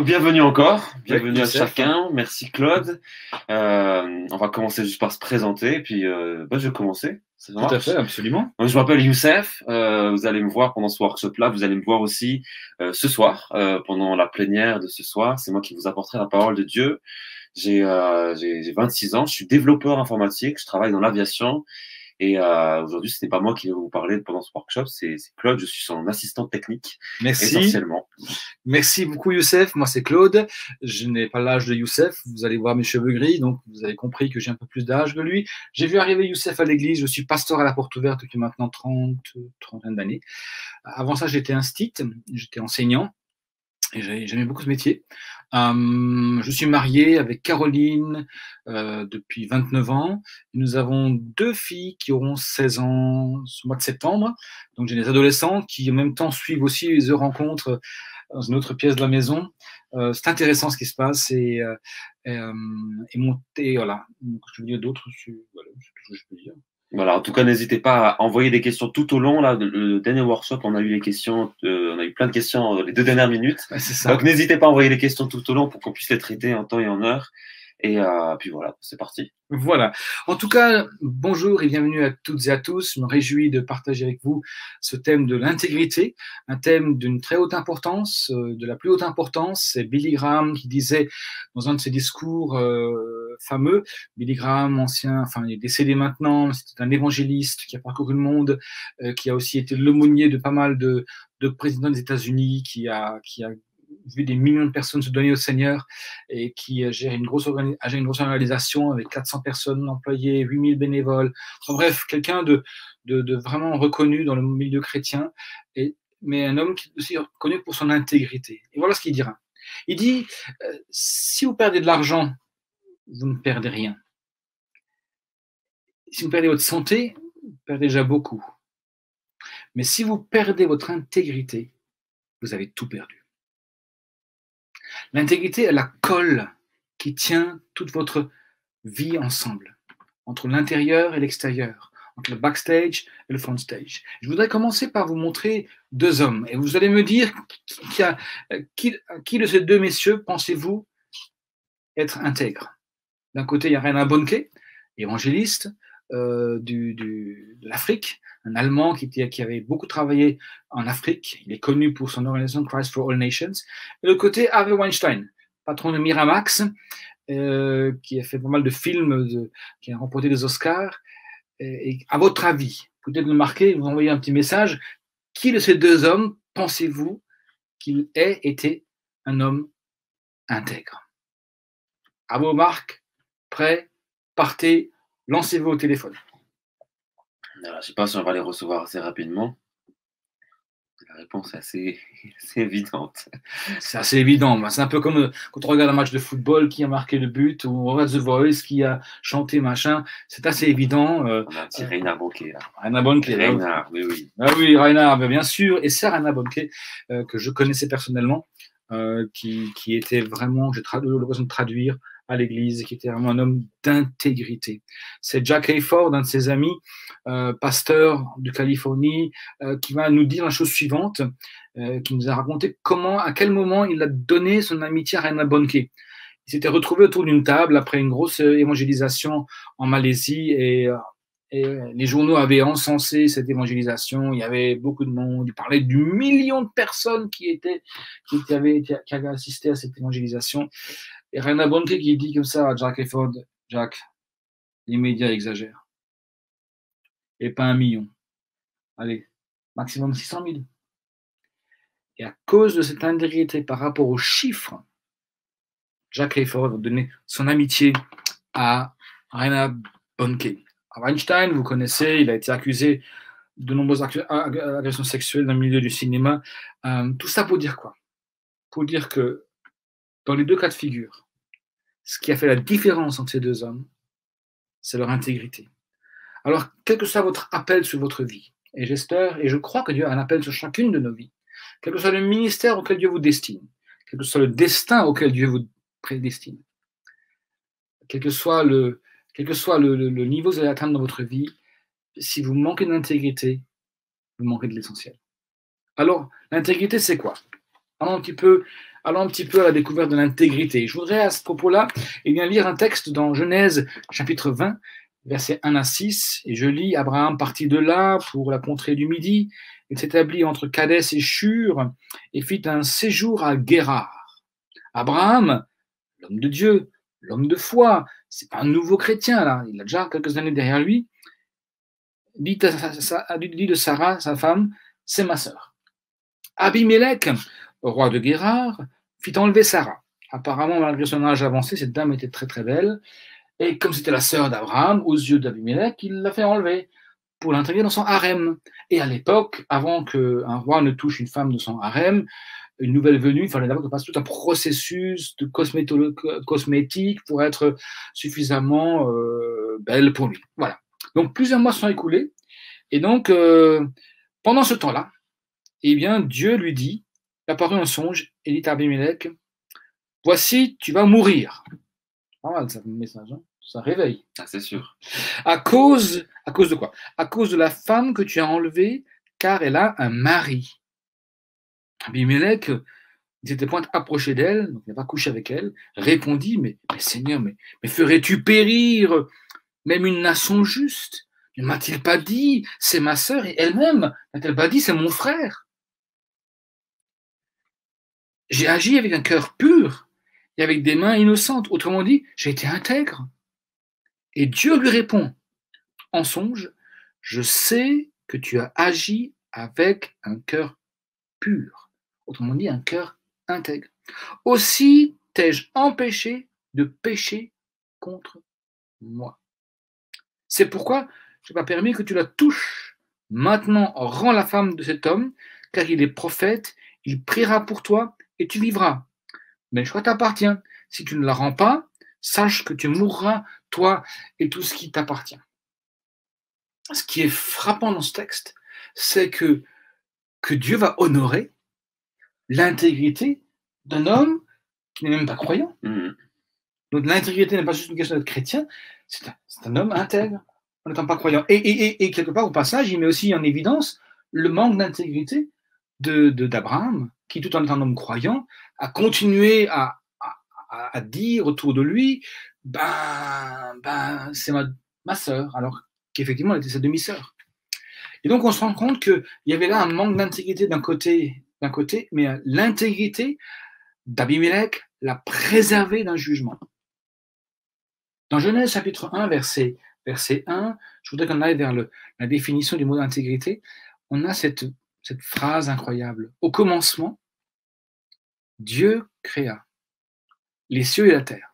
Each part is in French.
Donc, bienvenue encore, bienvenue à Youssef. chacun. Merci Claude. On va commencer juste par se présenter, puis je vais commencer. Ça Tout à marche. fait, absolument. Donc, je m'appelle Youssef. Vous allez me voir pendant ce workshop-là. Vous allez me voir aussi ce soir, pendant la plénière de ce soir. C'est moi qui vous apporterai la parole de Dieu. J'ai 26 ans. Je suis développeur informatique. Je travaille dans l'aviation. Et aujourd'hui, ce n'est pas moi qui vais vous parler pendant ce workshop, c'est Claude. Je suis son assistant technique, Merci. essentiellement. Merci beaucoup, Youssef. Moi, c'est Claude. Je n'ai pas l'âge de Youssef. Vous allez voir mes cheveux gris, donc vous avez compris que j'ai un peu plus d'âge que lui. J'ai vu arriver Youssef à l'église. Je suis pasteur à la Porte Ouverte depuis maintenant 30 d'années. Avant ça, j'étais instit, j'étais enseignant. Et j'aimais beaucoup ce métier. Je suis marié avec Caroline depuis 29 ans. Nous avons 2 filles qui auront 16 ans ce mois de septembre. Donc j'ai des adolescentes qui en même temps suivent aussi les rencontres dans une autre pièce de la maison. C'est intéressant ce qui se passe et voilà. Donc, je peux dire d'autres. Voilà, c'est tout ce que je peux dire. Voilà, en tout cas, n'hésitez pas à envoyer des questions tout au long. Là, le dernier workshop, on a eu on a eu plein de questions les 2 dernières minutes. Ouais, c'est ça. Donc, n'hésitez pas à envoyer les questions tout au long pour qu'on puisse les traiter en temps et en heure. Et puis voilà, c'est parti. Voilà. En tout cas, bonjour et bienvenue à toutes et à tous. Je me réjouis de partager avec vous ce thème de l'intégrité, un thème d'une très haute importance, de la plus haute importance. C'est Billy Graham qui disait dans un de ses discours fameux, Billy Graham, enfin il est décédé maintenant, c'était un évangéliste qui a parcouru le monde, qui a aussi été l'aumônier de pas mal de présidents des États-Unis, qui a vu des millions de personnes se donner au Seigneur et qui gère une grosse organisation avec 400 personnes employées, 8000 bénévoles. Enfin, bref, quelqu'un de vraiment reconnu dans le milieu chrétien, mais un homme qui est aussi reconnu pour son intégrité. Et voilà ce qu'il dira. Il dit, si vous perdez de l'argent, vous ne perdez rien. Si vous perdez votre santé, vous perdez déjà beaucoup. Mais si vous perdez votre intégrité, vous avez tout perdu. L'intégrité est la colle qui tient toute votre vie ensemble, entre l'intérieur et l'extérieur, entre le backstage et le frontstage. Je voudrais commencer par vous montrer 2 hommes, et vous allez me dire qui de ces 2 messieurs pensez-vous être intègre. D'un côté, il y a Reinhard Bonnke, évangéliste de l'Afrique, un Allemand qui avait beaucoup travaillé en Afrique. Il est connu pour son organisation Christ for All Nations. Et de l'autre côté, Harvey Weinstein, patron de Miramax, qui a fait pas mal de films, qui a remporté des Oscars. Et à votre avis, peut-être le marquer, vous envoyez un petit message. Qui de ces 2 hommes pensez-vous qu'il ait été un homme intègre? À vos marques, prêts, partez, lancez-vous au téléphone. Alors, je ne sais pas si on va les recevoir assez rapidement. La réponse est assez évidente. C'est assez évident. C'est un peu comme quand on regarde un match de football, qui a marqué le but, ou on regarde The Voice, qui a chanté, machin. C'est assez évident. On a un petit Reinhard Bonnke là. Reinhard Bonnke. Reinhard, oui. Ah oui, Reinhard, bien sûr. Et c'est Reinhard Bonnke, que je connaissais personnellement, qui était vraiment, j'ai eu l'occasion de traduire à l'église, qui était vraiment un homme d'intégrité. C'est Jack Hayford, un de ses amis, pasteur de Californie, qui va nous dire la chose suivante, qui nous a raconté à quel moment il a donné son amitié à Reinhard Bonnke. Il s'était retrouvé autour d'une table après une grosse évangélisation en Malaisie et les journaux avaient encensé cette évangélisation. Il y avait beaucoup de monde. Il parlait du million de personnes qui avaient assisté à cette évangélisation. Et Reinhard Bonnke qui dit comme ça à Jack Hayford, Jack, les médias exagèrent. Et pas 1 million. Allez, maximum 600 000. Et à cause de cette intégrité par rapport aux chiffres, Jack Hayford va donner son amitié à Reinhard Bonnke. Weinstein, vous connaissez, il a été accusé de nombreuses agressions sexuelles dans le milieu du cinéma. Tout ça pour dire quoi? Pour dire que dans les 2 cas de figure, ce qui a fait la différence entre ces 2 hommes, c'est leur intégrité. Alors, quel que soit votre appel sur votre vie, et j'espère et je crois que Dieu a un appel sur chacune de nos vies, quel que soit le ministère auquel Dieu vous destine, quel que soit le destin auquel Dieu vous prédestine, quel que soit le niveau que vous allez atteindre dans votre vie, si vous manquez d'intégrité, vous manquez de l'essentiel. Alors, l'intégrité, c'est quoi? Parlons un petit peu allons un petit peu à la découverte de l'intégrité. Je voudrais à ce propos-là lire un texte dans Genèse chapitre 20, versets 1 à 6, et je lis: Abraham partit de là pour la contrée du Midi, et s'établit entre Kadès et Shur, et fit un séjour à Guérar. Abraham, l'homme de Dieu, l'homme de foi, c'est pas un nouveau chrétien là, il a déjà quelques années derrière lui, dit de Sarah, sa femme, c'est ma sœur. Abimelech, roi de Guérar, fit enlever Sarah. Apparemment, malgré son âge avancé, cette dame était très très belle, et comme c'était la sœur d'Abraham, aux yeux d'Abimelech, il l'a fait enlever pour l'intégrer dans son harem. Et à l'époque, avant qu'un roi ne touche une femme de son harem, une nouvelle venue, il fallait d'abord qu'il passe tout un processus de cosmétique pour être suffisamment belle pour lui. Voilà. Donc plusieurs mois sont écoulés, et donc pendant ce temps-là, eh bien Dieu lui dit, il apparut un songe et dit à Abimelech: voici, tu vas mourir. Pas mal ça, message, hein, ça réveille. Ah, c'est sûr. À cause de quoi? À cause de la femme que tu as enlevée, car elle a un mari. Abimelech, il s'était point approché d'elle, donc il n'a pas couché avec elle, répondit: mais Seigneur, mais ferais-tu périr même une nation juste? Ne m'a-t-il pas dit, c'est ma sœur, et elle-même, n'a-t-elle pas dit, c'est mon frère? J'ai agi avec un cœur pur et avec des mains innocentes. Autrement dit, j'ai été intègre. Et Dieu lui répond en songe: je sais que tu as agi avec un cœur pur. Autrement dit, un cœur intègre. Aussi t'ai-je empêché de pécher contre moi. C'est pourquoi je n'ai pas permis que tu la touches. Maintenant, rends la femme de cet homme, car il est prophète, il priera pour toi et tu vivras. Mais le choix t'appartient. Si tu ne la rends pas, sache que tu mourras, toi et tout ce qui t'appartient. Ce qui est frappant dans ce texte, c'est que Dieu va honorer l'intégrité d'un homme qui n'est même pas croyant. Donc l'intégrité n'est pas juste une question d'être chrétien, c'est un homme intègre, en n'étant pas croyant. Et quelque part, au passage, il met aussi en évidence le manque d'intégrité d'Abraham, qui, tout en étant un homme croyant, a continué à dire autour de lui, c'est ma sœur, alors qu'effectivement, elle était sa demi-sœur. Et donc, on se rend compte qu'il y avait là un manque d'intégrité d'un côté, mais l'intégrité d'Abimelech l'a préservé d'un jugement. Dans Genèse chapitre 1, verset 1, je voudrais qu'on aille vers la définition du mot intégrité. On a cette phrase incroyable. Au commencement, Dieu créa les cieux et la terre.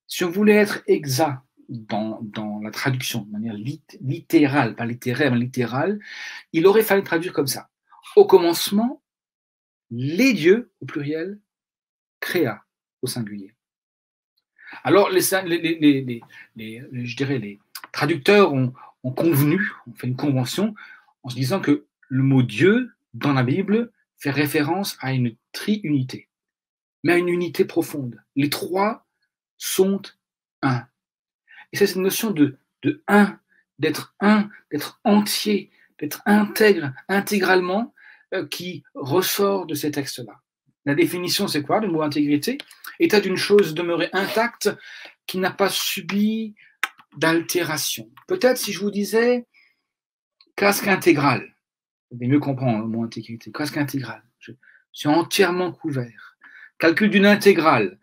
Si on voulait être exact dans la traduction, de manière littérale, pas littéraire, mais littérale, il aurait fallu traduire comme ça. Au commencement, les dieux, au pluriel, créa, au singulier. Alors, les traducteurs ont convenu, ont fait une convention en se disant que le mot Dieu, dans la Bible, fait référence à une triunité, mais à une unité profonde. Les trois sont un. Et c'est cette notion de un, d'être entier, d'être intègre, intégralement, qui ressort de ces textes-là. La définition, c'est quoi, le mot intégrité? État d'une chose demeurée intacte, qui n'a pas subi d'altération. Peut-être si je vous disais casque intégral, vous allez mieux comprendre le mot intégrité. Casque intégral, je suis entièrement couvert. Calcul d'une intégrale.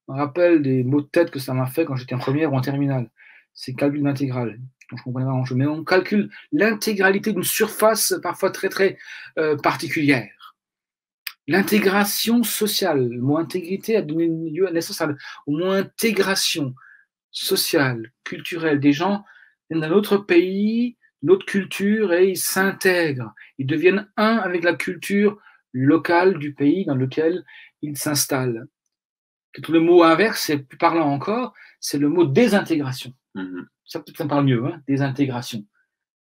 Je me rappelle des mots de tête que ça m'a fait quand j'étais en première ou en terminale. C'est calcul d'intégrale. Je ne comprenais pas grand-chose. Mais on calcule l'intégralité d'une surface parfois très très particulière. L'intégration sociale, le mot intégrité a donné lieu à naissance au mot intégration sociale, culturelle. Des gens viennent d'un autre pays, d'une autre culture et ils s'intègrent. Ils deviennent un avec la culture locale du pays dans lequel ils s'installent. Le mot inverse, c'est plus parlant encore, c'est le mot désintégration. Ça peut-être ça parle mieux, hein, désintégration.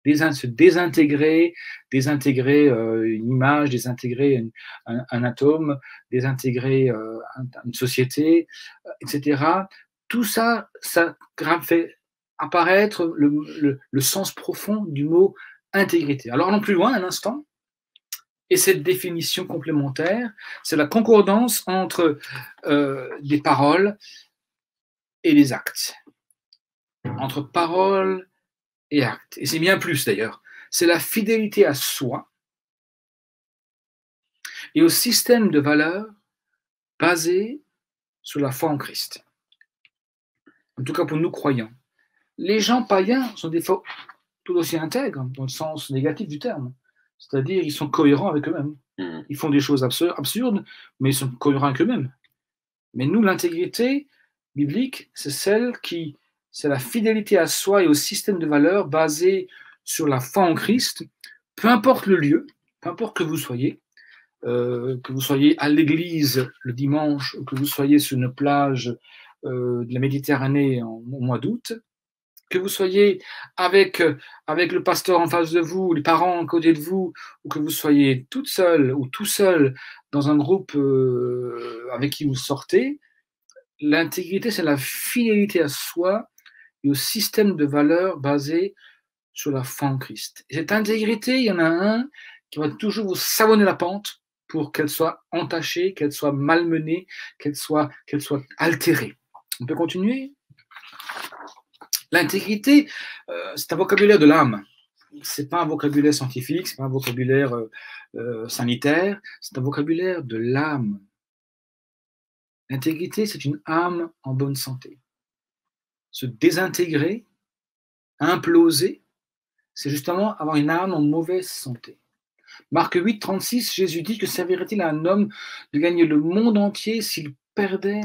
Se désintégrer une image, désintégrer un atome, désintégrer une société, etc. Tout ça, ça fait apparaître le sens profond du mot intégrité. Alors allons plus loin un instant Et cette définition complémentaire, c'est la concordance entre des paroles et des actes. Entre paroles et actes. Et c'est bien plus d'ailleurs. C'est la fidélité à soi et au système de valeurs basé sur la foi en Christ. En tout cas pour nous croyants. Les gens païens sont des fois tout aussi intègres, dans le sens négatif du terme. C'est-à-dire, ils sont cohérents avec eux-mêmes. Ils font des choses absurdes, mais ils sont cohérents avec eux-mêmes. Mais nous, l'intégrité biblique, c'est la fidélité à soi et au système de valeurs basé sur la foi en Christ, peu importe le lieu, peu importe que vous soyez à l'église le dimanche, ou que vous soyez sur une plage de la Méditerranée au mois d'août, que vous soyez avec le pasteur en face de vous, les parents à côté de vous, ou que vous soyez toute seule ou tout seul dans un groupe avec qui vous sortez, l'intégrité, c'est la fidélité à soi et au système de valeurs basé sur la foi en Christ. Et cette intégrité, il y en a un qui va toujours vous savonner la pente pour qu'elle soit entachée, qu'elle soit malmenée, qu'elle soit altérée. On peut continuer ? L'intégrité, c'est un vocabulaire de l'âme. C'est pas un vocabulaire scientifique, c'est pas un vocabulaire sanitaire, c'est un vocabulaire de l'âme. L'intégrité, c'est une âme en bonne santé. Se désintégrer, imploser, c'est justement avoir une âme en mauvaise santé. Marc 8, 36, Jésus dit que servirait-il à un homme de gagner le monde entier s'il perdait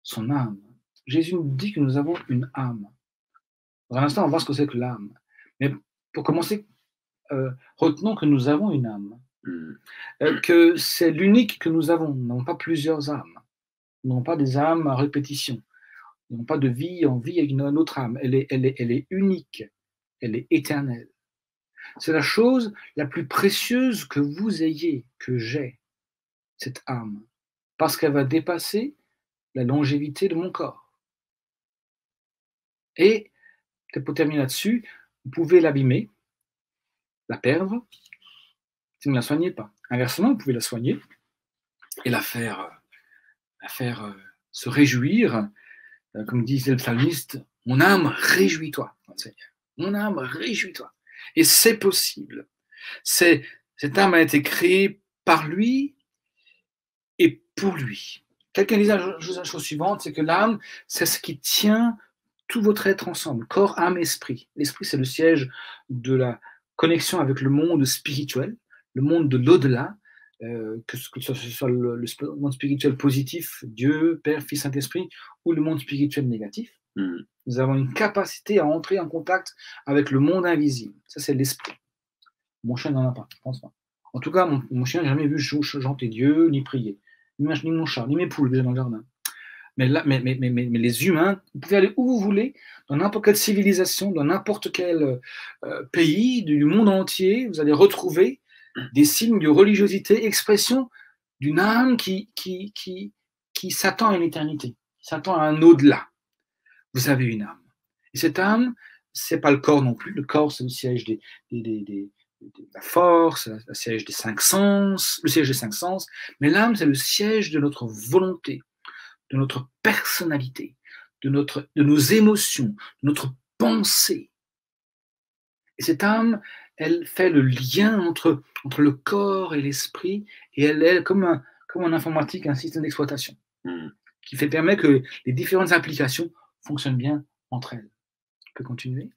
son âme? Jésus nous dit que nous avons une âme. Dans un instant, on va voir ce que c'est que l'âme. Mais pour commencer, retenons que nous avons une âme. Que c'est l'unique que nous avons. Nous n'avons pas plusieurs âmes. Nous n'avons pas des âmes à répétition. Nous n'avons pas de vie en vie avec une autre âme. Elle est unique. Elle est éternelle. C'est la chose la plus précieuse que vous ayez, que j'ai, cette âme. Parce qu'elle va dépasser la longévité de mon corps. Et, pour terminer là-dessus, vous pouvez l'abîmer, la perdre, si vous ne la soignez pas. Inversement, vous pouvez la soigner et la faire se réjouir, comme disait le psalmiste, mon âme, réjouis-toi, Seigneur. Mon âme, réjouis-toi. Et c'est possible. Cette âme a été créée par lui et pour lui. Quelqu'un disait la chose suivante, c'est que l'âme, c'est ce qui tient tout votre être ensemble, corps, âme, esprit. L'esprit, c'est le siège de la connexion avec le monde spirituel, le monde de l'au-delà, que ce soit le monde spirituel positif, Dieu, Père, Fils, Saint-Esprit, ou le monde spirituel négatif. Nous avons une capacité à entrer en contact avec le monde invisible. Ça, c'est l'esprit. Mon chien n'en a pas, je pense pas. En tout cas, mon chien n'a jamais vu chanter Dieu, ni prier. Ni mon chat, ni mes poules que j'ai dans le jardin. Mais les humains, vous pouvez aller où vous voulez, dans n'importe quelle civilisation, dans n'importe quel pays du monde entier, vous allez retrouver des signes de religiosité, expression d'une âme qui s'attend à une éternité, qui s'attend à un au-delà. Vous avez une âme. Et cette âme, c'est pas le corps non plus. Le corps, c'est le siège de la force, le siège des cinq sens, mais l'âme, c'est le siège de notre volonté, de notre personnalité, de nos émotions, de notre pensée. Et cette âme, elle fait le lien entre le corps et l'esprit, et elle est comme en informatique, un système d'exploitation qui permet que les différentes applications fonctionnent bien entre elles. On peut continuer.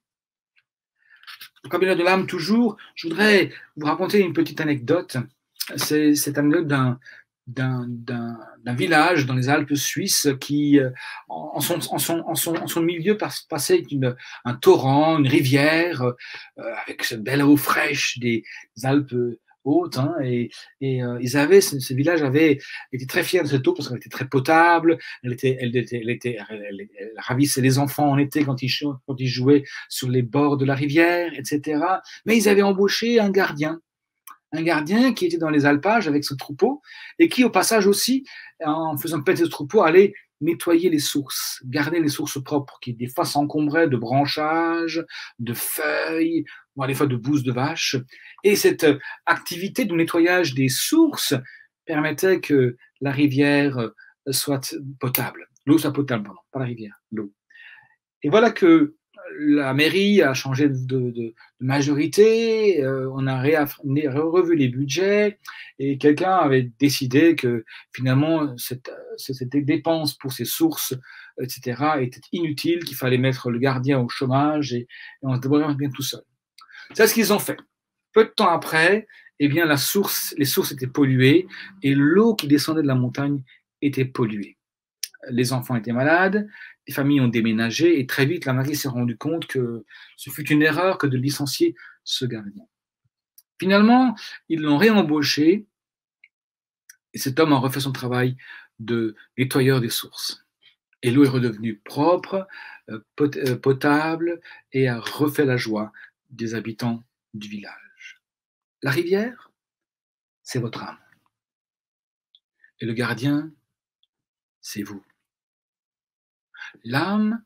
Le vocabulaire de l'âme, toujours, je voudrais vous raconter une petite anecdote. C'est cette anecdote d'un village dans les Alpes suisses qui, en son milieu, passait un torrent, une rivière, avec cette belle eau fraîche des Alpes hautes. Et ce village avait été très fier de cette eau parce qu'elle était très potable, elle ravissait les enfants en été quand ils jouaient sur les bords de la rivière, etc. Mais ils avaient embauché un gardien qui était dans les alpages avec ce troupeau et qui, au passage aussi, en faisant paître ce troupeau, allait nettoyer les sources, garder les sources propres, qui des fois s'encombraient de branchages, de feuilles voire des fois de bouse de vache. Et cette activité de nettoyage des sources permettait que la rivière soit potable. L'eau soit potable, pardon, pas la rivière, l'eau. Et voilà que la mairie a changé de majorité, on a revu les budgets et quelqu'un avait décidé que finalement cette dépense pour ces sources, etc., était inutile, qu'il fallait mettre le gardien au chômage et on se débrouillerait bien tout seul. C'est ce qu'ils ont fait. Peu de temps après, eh bien, les sources étaient polluées et l'eau qui descendait de la montagne était polluée. Les enfants étaient malades, les familles ont déménagé et très vite, la mairie s'est rendue compte que ce fut une erreur que de licencier ce gardien. Finalement, ils l'ont réembauché et cet homme a refait son travail de nettoyeur des sources. Et l'eau est redevenue propre, potable et a refait la joie des habitants du village. La rivière, c'est votre âme. Et le gardien, c'est vous. L'âme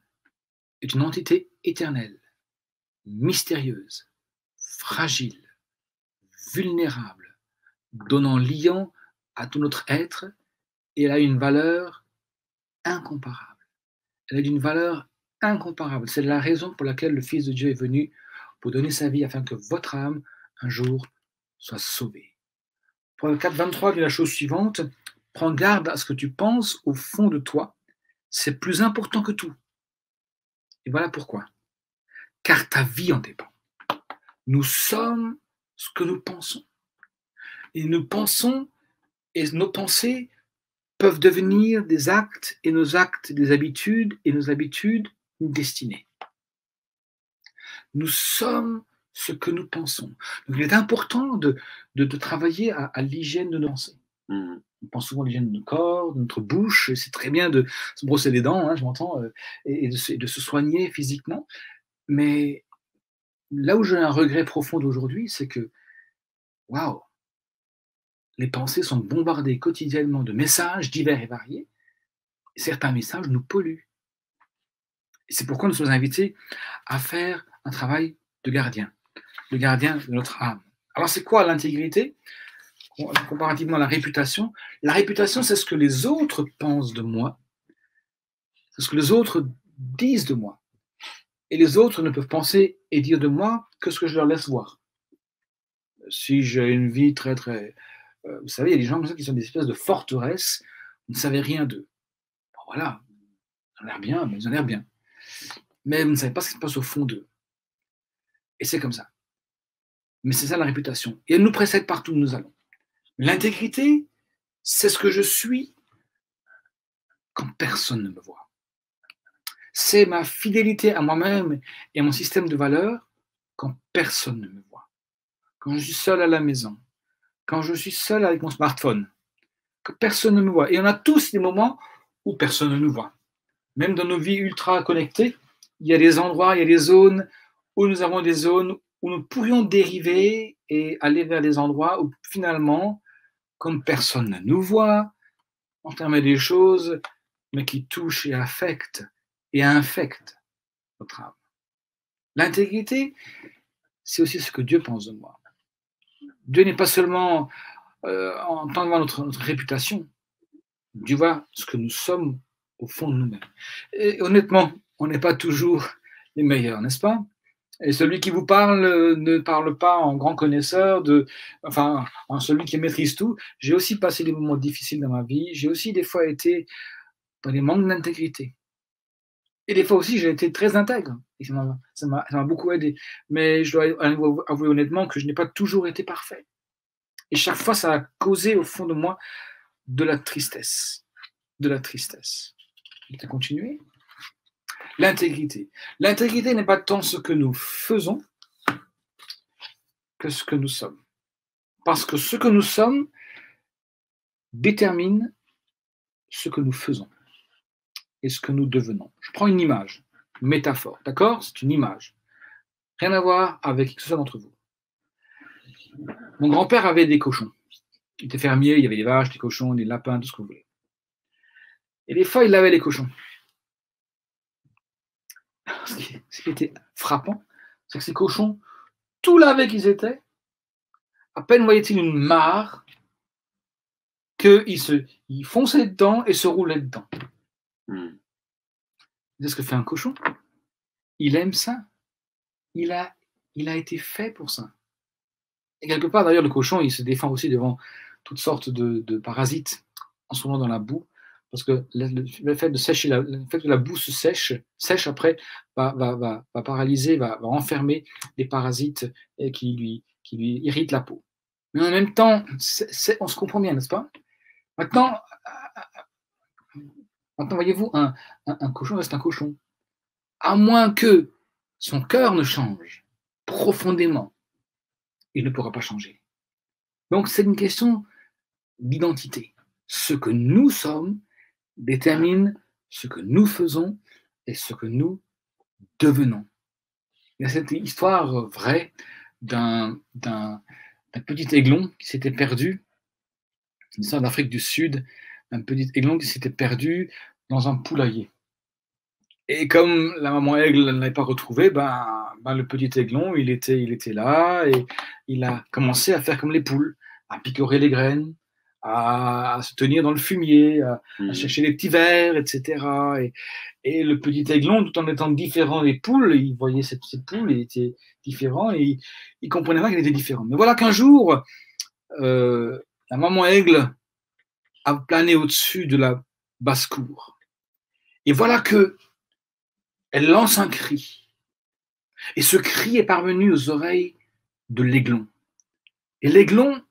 est une entité éternelle, mystérieuse, fragile, vulnérable, donnant liant à tout notre être, et elle a une valeur incomparable. Elle a une valeur incomparable. C'est la raison pour laquelle le Fils de Dieu est venu pour donner sa vie afin que votre âme, un jour, soit sauvée. Proverbe 4, 23 dit la chose suivante: prends garde à ce que tu penses au fond de toi, c'est plus important que tout. Et voilà pourquoi. Car ta vie en dépend. Nous sommes ce que nous pensons. Et nous pensons, et nos pensées peuvent devenir des actes, et nos actes des habitudes, et nos habitudes une destinée. Nous sommes ce que nous pensons. Donc il est important de travailler à l'hygiène de nos pensées. On pense souvent à l'hygiène de notre corps, de notre bouche, et c'est très bien de se brosser les dents, hein, je m'entends, et de se soigner physiquement. Mais là où j'ai un regret profond d'aujourd'hui, c'est que, waouh, les pensées sont bombardées quotidiennement de messages divers et variés. Et certains messages nous polluent. Et c'est pourquoi nous sommes invités à faire un travail de gardien, le gardien de notre âme. Alors c'est quoi l'intégrité comparativement à la réputation? La réputation, c'est ce que les autres pensent de moi, c'est ce que les autres disent de moi. Et les autres ne peuvent penser et dire de moi que ce que je leur laisse voir. Si j'ai une vie très, très... vous savez, il y a des gens comme ça qui sont des espèces de forteresses, vous ne savez rien d'eux. Bon, voilà, ils ont l'air bien, mais ils ont l'air bien. Mais vous ne savez pas ce qui se passe au fond d'eux. Et c'est comme ça. Mais c'est ça la réputation. Et elle nous précède partout où nous allons. L'intégrité, c'est ce que je suis quand personne ne me voit. C'est ma fidélité à moi-même et à mon système de valeurs quand personne ne me voit. Quand je suis seul à la maison, quand je suis seul avec mon smartphone, que personne ne me voit. Et on a tous des moments où personne ne nous voit. Même dans nos vies ultra connectées, il y a des endroits, il y a des zones où nous avons des zones où nous pourrions dériver et aller vers des endroits où finalement, comme personne ne nous voit, on permet des choses, mais qui touchent et affectent et infectent notre âme. L'intégrité, c'est aussi ce que Dieu pense de moi. Dieu n'est pas seulement en entendant notre réputation, Dieu voit ce que nous sommes au fond de nous-mêmes. Et honnêtement, on n'est pas toujours les meilleurs, n'est-ce pas? Et celui qui vous parle ne parle pas en grand connaisseur, enfin, en celui qui maîtrise tout. J'ai aussi passé des moments difficiles dans ma vie. J'ai aussi des fois été dans des manques d'intégrité. Et des fois aussi, j'ai été très intègre. Et ça m'a beaucoup aidé. Mais je dois avouer honnêtement que je n'ai pas toujours été parfait. Et chaque fois, ça a causé au fond de moi de la tristesse. De la tristesse. Je vais continuer. L'intégrité. L'intégrité n'est pas tant ce que nous faisons que ce que nous sommes. Parce que ce que nous sommes détermine ce que nous faisons et ce que nous devenons. Je prends une image, une métaphore, d'accord? C'est une image. Rien à voir avec qui que ce soit d'entre vous. Mon grand-père avait des cochons. Il était fermier, il y avait des vaches, des cochons, des lapins, tout ce que vous voulez. Et des fois, il lavait les cochons. Ce qui était frappant, c'est que ces cochons tout lavés qu'ils étaient, à peine voyaient-ils une mare qu'ils fonçaient dedans et se roulaient dedans. C'est ce que fait un cochon. Il aime ça. Il a été fait pour ça. Et quelque part, d'ailleurs, le cochon, il se défend aussi devant toutes sortes de parasites en se roulant dans la boue, parce que le fait de sécher, le fait que la boue se sèche après, va paralyser, va enfermer des parasites qui lui irritent la peau. Mais en même temps, on se comprend bien, n'est-ce pas? Maintenant, voyez-vous, un cochon reste un cochon. À moins que son cœur ne change profondément, il ne pourra pas changer. Donc, c'est une question d'identité. Ce que nous sommes détermine ce que nous faisons et ce que nous devenons. Il y a cette histoire vraie d'un petit aiglon qui s'était perdu, une histoire d'Afrique du Sud, un petit aiglon qui s'était perdu dans un poulailler. Et comme la maman aigle ne l'avait pas retrouvé, le petit aiglon, il était là et il a commencé à faire comme les poules, à picorer les graines, à se tenir dans le fumier, à chercher les petits vers, etc. Et le petit aiglon, tout en étant différent des poules, il voyait cette poule, il était différent et il comprenait pas qu'il était différent. Mais voilà qu'un jour, la maman aigle a plané au-dessus de la basse-cour. Et voilà que elle lance un cri. Et ce cri est parvenu aux oreilles de l'aiglon. Et l'aiglon,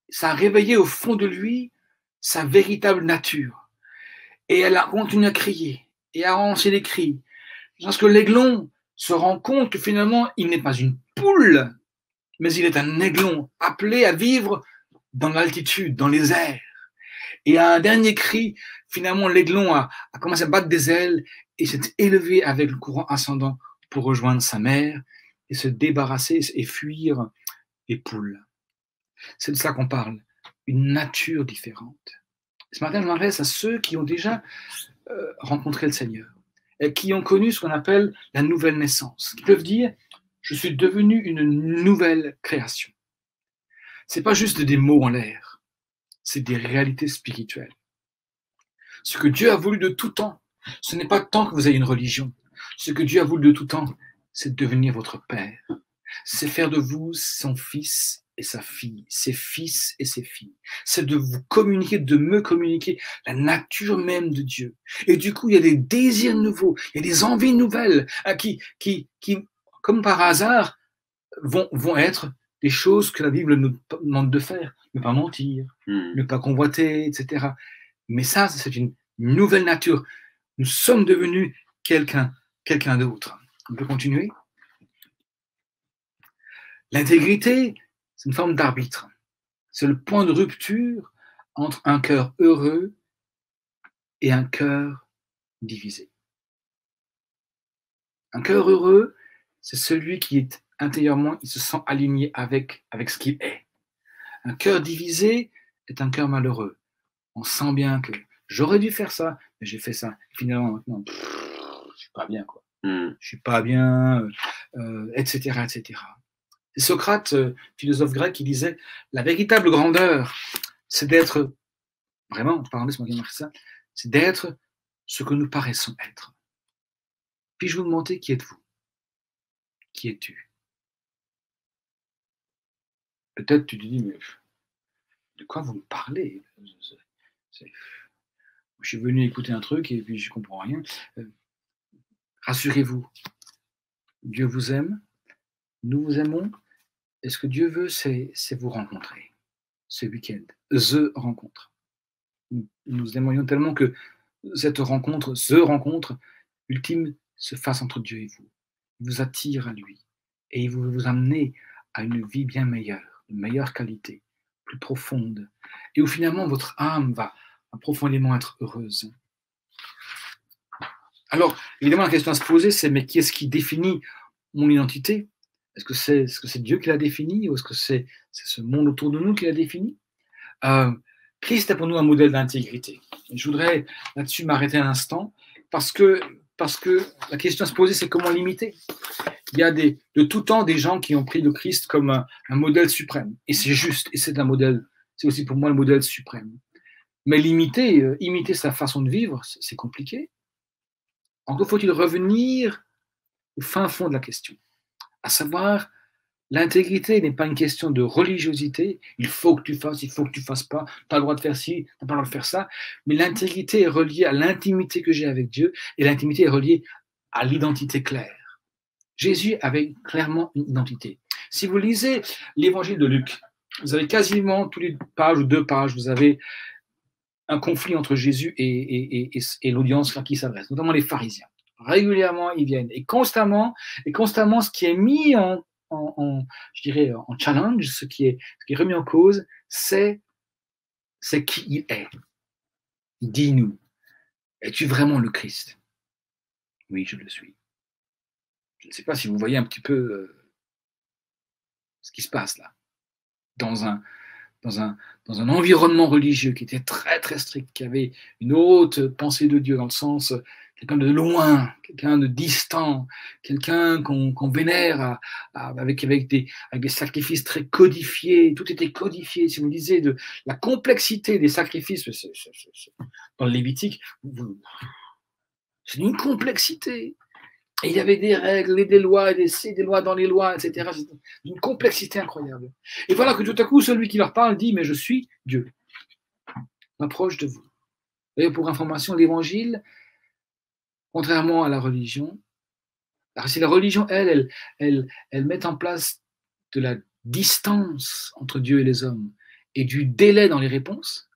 ça a réveillé au fond de lui sa véritable nature. Et elle a continué à crier et à lancer des cris. Parce que l'aiglon se rend compte que finalement, il n'est pas une poule, mais il est un aiglon appelé à vivre dans l'altitude, dans les airs. Et à un dernier cri, finalement, l'aiglon a commencé à battre des ailes et s'est élevé avec le courant ascendant pour rejoindre sa mère et se débarrasser et fuir les poules. C'est de ça qu'on parle, une nature différente. Ce matin, je m'adresse à ceux qui ont déjà rencontré le Seigneur et qui ont connu ce qu'on appelle la nouvelle naissance, qui peuvent dire « je suis devenu une nouvelle création ». Ce n'est pas juste des mots en l'air, c'est des réalités spirituelles. Ce que Dieu a voulu de tout temps, ce n'est pas tant que vous ayez une religion. Ce que Dieu a voulu de tout temps, c'est devenir votre Père. C'est faire de vous son fils et sa fille, ses fils et ses filles. C'est de vous communiquer, de me communiquer la nature même de Dieu. Et du coup, il y a des désirs nouveaux, il y a des envies nouvelles qui comme par hasard, vont être des choses que la Bible nous demande de faire. Ne pas mentir, ne pas convoiter, etc. Mais ça, c'est une nouvelle nature. Nous sommes devenus quelqu'un d'autre. On peut continuer? L'intégrité, c'est une forme d'arbitre. C'est le point de rupture entre un cœur heureux et un cœur divisé. Un cœur heureux, c'est celui qui est intérieurement, il se sent aligné avec ce qu'il est. Un cœur divisé est un cœur malheureux. On sent bien que j'aurais dû faire ça, mais j'ai fait ça. Et finalement, maintenant, je suis pas bien, quoi. Je suis pas bien, etc., etc. C'est Socrate, philosophe grec, qui disait la véritable grandeur, c'est d'être, vraiment, pardon, c'est moi qui ai marqué ça, c'est d'être ce que nous paraissons être. Puis-je vous demander qui êtes-vous? Qui es-tu? Peut-être tu te dis, mais de quoi vous me parlez? Je suis venu écouter un truc et puis je ne comprends rien. Rassurez-vous, Dieu vous aime, nous vous aimons, et ce que Dieu veut, c'est vous rencontrer ce week-end, the rencontre. Nous aimerions tellement que cette rencontre, ultime, se fasse entre Dieu et vous. Il vous attire à lui et il veut vous amener à une vie bien meilleure, de meilleure qualité, plus profonde, et où finalement votre âme va profondément être heureuse. Alors, évidemment, la question à se poser, c'est mais qui est-ce qui définit mon identité? Est-ce que c'est Dieu qui l'a défini ou est-ce que c'est ce monde autour de nous qui l'a défini? Christ est pour nous un modèle d'intégrité. Je voudrais là-dessus m'arrêter un instant parce que parce que la question à se poser, c'est comment l'imiter. Il y a de tout temps des gens qui ont pris le Christ comme un modèle suprême. Et c'est juste, et c'est un modèle, c'est aussi pour moi le modèle suprême. Mais imiter sa façon de vivre, c'est compliqué. Encore faut-il revenir au fin fond de la question, à savoir, l'intégrité n'est pas une question de religiosité, il faut que tu fasses, il faut que tu fasses pas, tu as le droit de faire ci, tu n'as pas le droit de faire ça, mais l'intégrité est reliée à l'intimité que j'ai avec Dieu, et l'intimité est reliée à l'identité claire. Jésus avait clairement une identité. Si vous lisez l'évangile de Luc, vous avez quasiment tous les pages ou 2 pages, vous avez un conflit entre Jésus et l'audience à qui il s'adresse, notamment les pharisiens. Régulièrement, ils viennent. Et constamment, ce qui est mis je dirais, en challenge, ce qui est remis en cause, c'est qui il est. Dis-nous, es-tu vraiment le Christ? Oui, je le suis. Je ne sais pas si vous voyez un petit peu ce qui se passe là, dans un environnement religieux qui était très très strict, qui avait une haute pensée de Dieu, dans le sens quelqu'un de loin, quelqu'un de distant, quelqu'un qu'on vénère avec des sacrifices très codifiés. Tout était codifié. Si vous lisez de la complexité des sacrifices dans le Lévitique, c'est une complexité. Et il y avait des règles, et des lois, et des lois dans les lois, etc. C'est une complexité incroyable. Et voilà que tout à coup, celui qui leur parle dit, mais je suis Dieu. Je m'approche de vous. Et pour information, l'évangile, contrairement à la religion, si la religion, elle met en place de la distance entre Dieu et les hommes et du délai dans les réponses,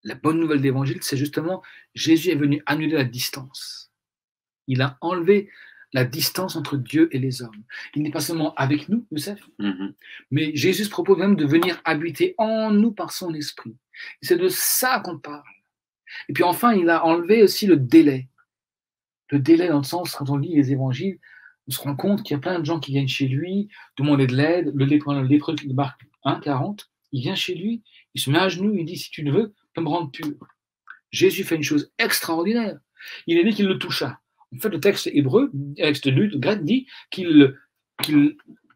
la bonne nouvelle de l'évangile, c'est justement Jésus est venu annuler la distance. Il a enlevé la distance entre Dieu et les hommes. Il n'est pas seulement avec nous, Youssef, mais Jésus propose même de venir habiter en nous par son esprit. Et c'est de ça qu'on parle. Et puis enfin, il a enlevé aussi le délai. Le délai dans le sens, quand on lit les évangiles, on se rend compte qu'il y a plein de gens qui viennent chez lui, demander de l'aide, le lépreux de Marc 1, 40, il vient chez lui, il se met à genoux, il dit, si tu le veux, peux me rendre pur. Jésus fait une chose extraordinaire. Il est dit qu'il le toucha. En fait, le texte hébreu, le texte grec dit qu'il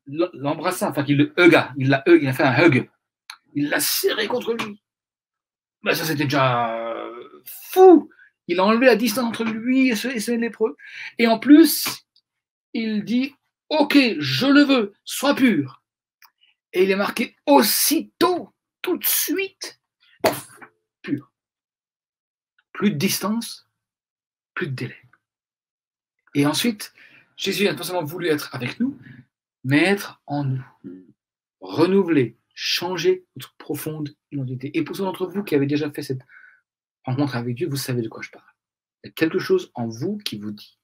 l'embrassa, enfin qu'il le hugga, il a fait un hug. Il l'a serré contre lui. Ben, ça, c'était déjà fou. Il a enlevé la distance entre lui et ce lépreux. Et en plus, il dit, ok, je le veux, sois pur. Et il est marqué aussitôt, tout de suite, pur. Plus de distance, plus de délai. Et ensuite, Jésus n'a pas seulement voulu être avec nous, mais être en nous. Renouveler, changer notre profonde identité. Et pour ceux d'entre vous qui avez déjà fait cette rencontre avec Dieu, vous savez de quoi je parle. Il y a quelque chose en vous qui vous dit,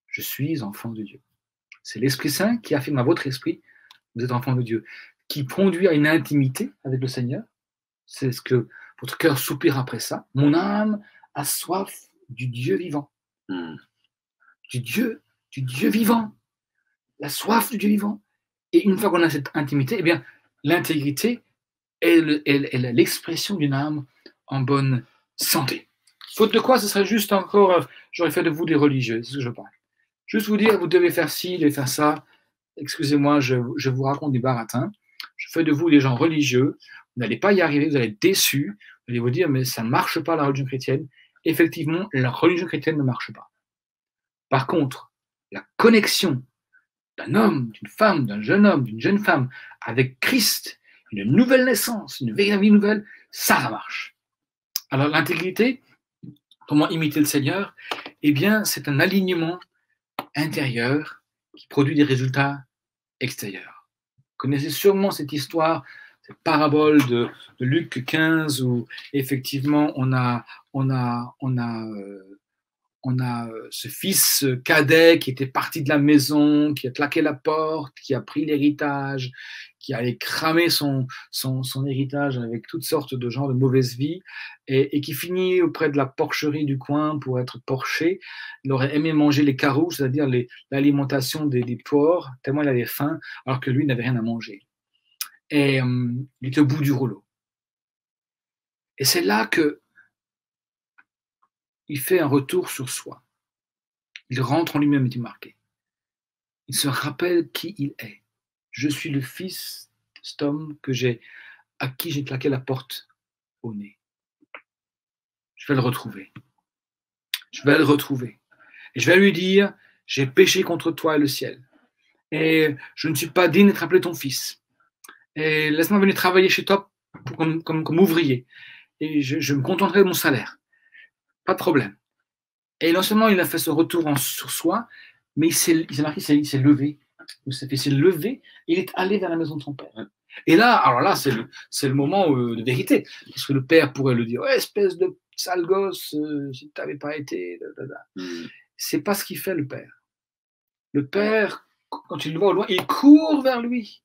je suis enfant de Dieu. C'est l'Esprit Saint qui affirme à votre esprit, vous êtes enfant de Dieu, qui conduit à une intimité avec le Seigneur. C'est ce que votre cœur soupire après ça. Mon âme a soif du Dieu vivant. Du Dieu vivant. La soif du Dieu vivant. Et une fois qu'on a cette intimité, eh bien, l'intégrité est l'expression d'une âme en bonne santé. Faute de quoi, ce serait juste encore, j'aurais fait de vous des religieux, c'est ce que je pense. Juste vous dire, vous devez faire ci, vous devez faire ça. Excusez-moi, je vous raconte du baratin. Je fais de vous des gens religieux. Vous n'allez pas y arriver, vous allez être déçus. Vous allez vous dire, mais ça ne marche pas la religion chrétienne. Effectivement, la religion chrétienne ne marche pas. Par contre, la connexion d'un homme, d'une femme, d'un jeune homme, d'une jeune femme avec Christ, une nouvelle naissance, une véritable vie nouvelle, ça marche. Alors l'intégrité, comment imiter le Seigneur? Eh bien, c'est un alignement intérieur qui produit des résultats extérieurs. Vous connaissez sûrement cette histoire, cette parabole de Luc 15 où effectivement on a ce fils cadet qui était parti de la maison, qui a claqué la porte, qui a pris l'héritage, qui allait cramer son héritage avec toutes sortes de gens de mauvaise vie, et qui finit auprès de la porcherie du coin pour être porché. Il aurait aimé manger les carreaux, c'est-à-dire l'alimentation des porcs, tellement il avait faim, alors que lui n'avait rien à manger. Et il était au bout du rouleau. Et c'est là que il fait un retour sur soi. Il rentre en lui-même, dit marqué. Il se rappelle qui il est. Je suis le fils de cet homme à qui j'ai claqué la porte au nez. Je vais le retrouver. Je vais le retrouver. Et je vais lui dire, j'ai péché contre toi et le ciel. Et je ne suis pas digne d'être appelé ton fils. Et laisse-moi venir travailler chez toi comme ouvrier. Et je me contenterai de mon salaire. Pas de problème. Et non seulement il a fait ce retour sur soi, mais il s'est levé. Il s'est levé et il est allé vers la maison de son père. Et là, alors là, c'est le moment de vérité. Parce que le père pourrait lui dire, ouais, espèce de sale gosse, si tu n'avais pas été. C'est pas ce qu'il fait, le père. Le père, quand il le voit au loin, il court vers lui.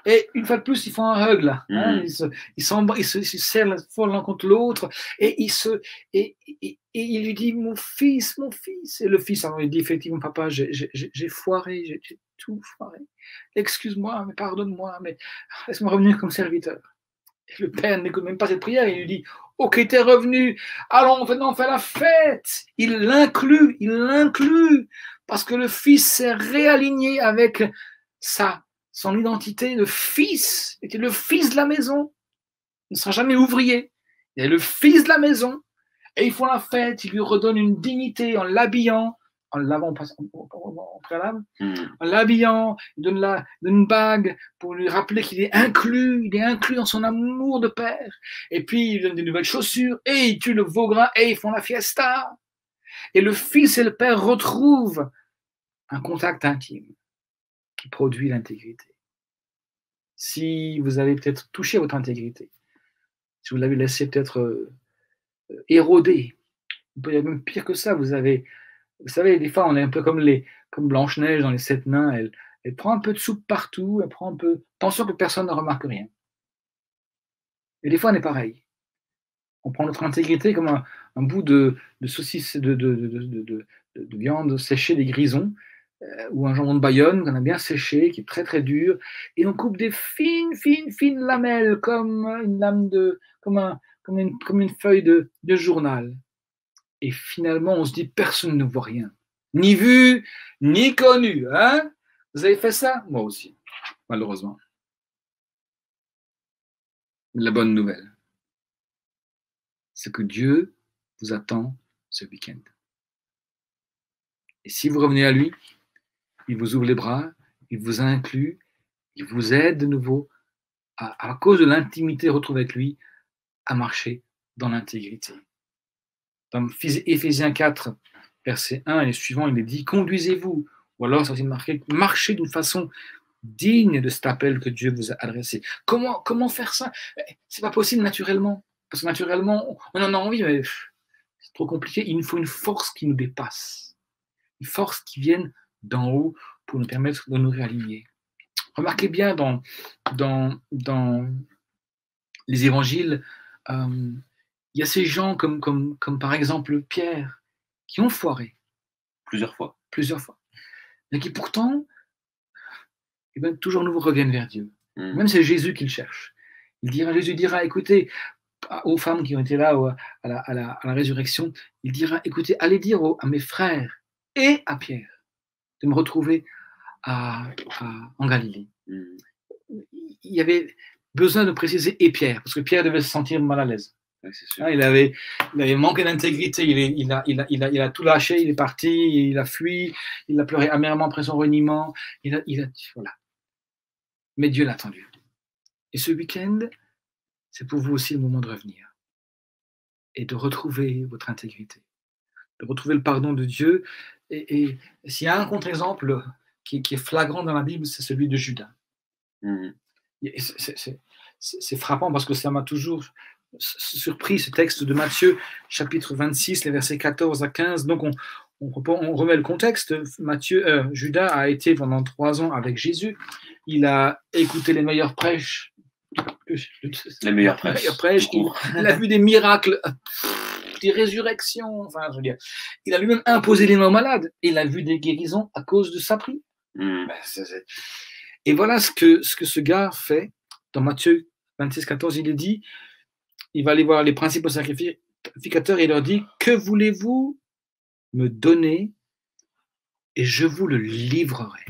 Et une fois de plus, ils font un hug là. Hein, ils se serrent l'un contre l'autre. Et il lui dit, mon fils. Et le fils, alors il dit, effectivement, papa, j'ai foiré, j'ai tout foiré. Excuse-moi, mais pardonne-moi, mais laisse-moi revenir comme serviteur. Et le père n'écoute même pas cette prière. Il lui dit, ok, t'es revenu. Allons, maintenant, on fait la fête. Il l'inclut. Parce que le fils s'est réaligné avec son identité de fils. Il était le fils de la maison. Il ne sera jamais ouvrier. Il est le fils de la maison. Et ils font la fête. Ils lui redonnent une dignité en l'habillant, en l'avant au préalable, en l'habillant, il donne une bague pour lui rappeler qu'il est inclus dans son amour de père. Et puis il donne des nouvelles chaussures, et il tue le veau gras, et ils font la fiesta. Et le fils et le père retrouvent un contact intime qui produit l'intégrité. Si vous avez peut-être touché votre intégrité, si vous l'avez laissé peut-être éroder, il peut y avoir même pire que ça, vous savez, des fois, on est un peu comme Blanche-Neige dans les 7 nains. Elle prend un peu de soupe partout, elle prend un peu. Attention que personne ne remarque rien. Et des fois, on est pareil. On prend notre intégrité comme un bout de saucisse, de viande séchée des grisons, ou un jambon de Bayonne qu'on a bien séché, qui est très très dur, et on coupe des fines lamelles, comme une lame comme une feuille de journal. Et finalement, on se dit, personne ne voit rien. Ni vu, ni connu. Hein? Vous avez fait ça? Moi aussi, malheureusement. La bonne nouvelle, c'est que Dieu vous attend ce week-end. Et si vous revenez à lui, il vous ouvre les bras, il vous inclut, il vous aide de nouveau, à cause de l'intimité retrouvée avec lui, à marcher dans l'intégrité. Dans Éphésiens 4, verset 1 et les suivants, il est dit, conduisez-vous, ou alors ça aussi marqué, marchez d'une façon digne de cet appel que Dieu vous a adressé. Comment faire ça? C'est pas possible naturellement, parce que naturellement, on en a envie, mais c'est trop compliqué. Il nous faut une force qui nous dépasse, une force qui vienne d'en haut pour nous permettre de nous réaligner. Remarquez bien dans les évangiles, il y a ces gens comme par exemple Pierre, qui ont foiré. Plusieurs fois. Mais qui pourtant, toujours nouveau reviennent vers Dieu. Même c'est Jésus qui le cherche. Jésus dira, écoutez, aux femmes qui ont été là à la résurrection, il dira, écoutez, allez dire à mes frères et à Pierre de me retrouver en Galilée. Il y avait besoin de préciser et Pierre, parce que Pierre devait se sentir mal à l'aise. Ouais, c'est sûr. Il avait manqué d'intégrité, il a tout lâché, il est parti, il a fui, il a pleuré amèrement après son reniement, voilà. Mais Dieu l'a attendu. Et ce week-end, c'est pour vous aussi le moment de revenir et de retrouver votre intégrité, de retrouver le pardon de Dieu. Et s'il y a un contre-exemple qui est flagrant dans la Bible, c'est celui de Judas. C'est frappant parce que ça m'a toujours surpris, ce texte de Matthieu, chapitre 26, les versets 14 à 15. Donc, on remet le contexte. Judas a été pendant 3 ans avec Jésus. Il a écouté les meilleurs prêches. Les meilleurs prêches. Il a vu des miracles, des résurrections. Enfin, je veux dire, il a lui-même imposé les mains aux malades. Il a vu des guérisons à cause de sa prière. Et voilà ce que ce gars fait dans Matthieu 26, 14. Il est dit, il va aller voir les principaux sacrificateurs. sacrificateur et leur dit, que voulez-vous me donner et je vous le livrerai.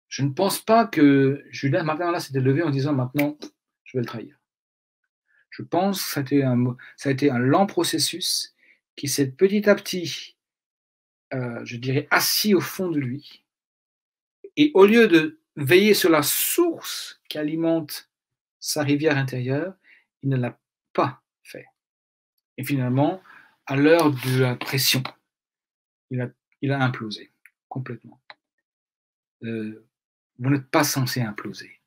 Je ne pense pas que Judas Martin là s'était levé en disant maintenant je vais le trahir. Je pense que ça a été un lent processus qui s'est petit à petit, je dirais, assis au fond de lui. Et au lieu de veiller sur la source qui alimente sa rivière intérieure, il ne l'a pas fait. Et finalement, à l'heure de la pression, il a implosé complètement. Vous n'êtes pas censé imploser.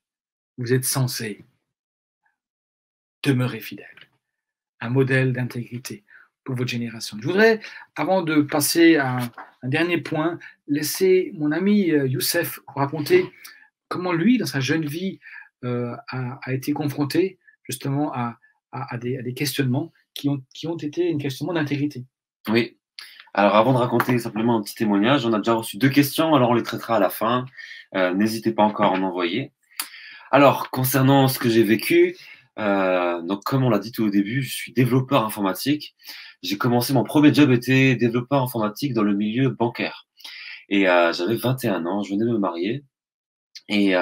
Vous êtes censé demeurer fidèle. Un modèle d'intégrité pour votre génération. Je voudrais, avant de passer à un dernier point, laisser mon ami Youssef raconter comment lui, dans sa jeune vie, a été confronté justement à des questionnements qui ont été un questionnement d'intégrité. Oui. Alors, avant de raconter simplement un petit témoignage, on a déjà reçu 2 questions, alors on les traitera à la fin. N'hésitez pas encore à en envoyer. Alors, concernant ce que j'ai vécu, donc comme on l'a dit tout au début, je suis développeur informatique. J'ai commencé, mon premier job était développeur informatique dans le milieu bancaire. Et j'avais 21 ans, je venais de me marier. Et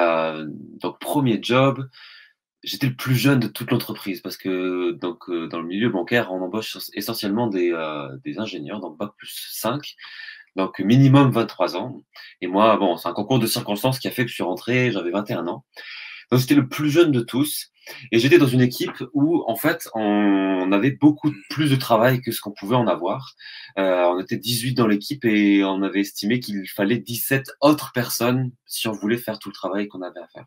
donc, premier job, j'étais le plus jeune de toute l'entreprise parce que donc, dans le milieu bancaire, on embauche essentiellement des ingénieurs, donc bac plus 5, donc minimum 23 ans. Et moi, bon, c'est un concours de circonstances qui a fait que je suis rentré, j'avais 21 ans. Donc, j'étais le plus jeune de tous. Et j'étais dans une équipe où, en fait, on avait beaucoup plus de travail que ce qu'on pouvait en avoir. On était 18 dans l'équipe et on avait estimé qu'il fallait 17 autres personnes si on voulait faire tout le travail qu'on avait à faire.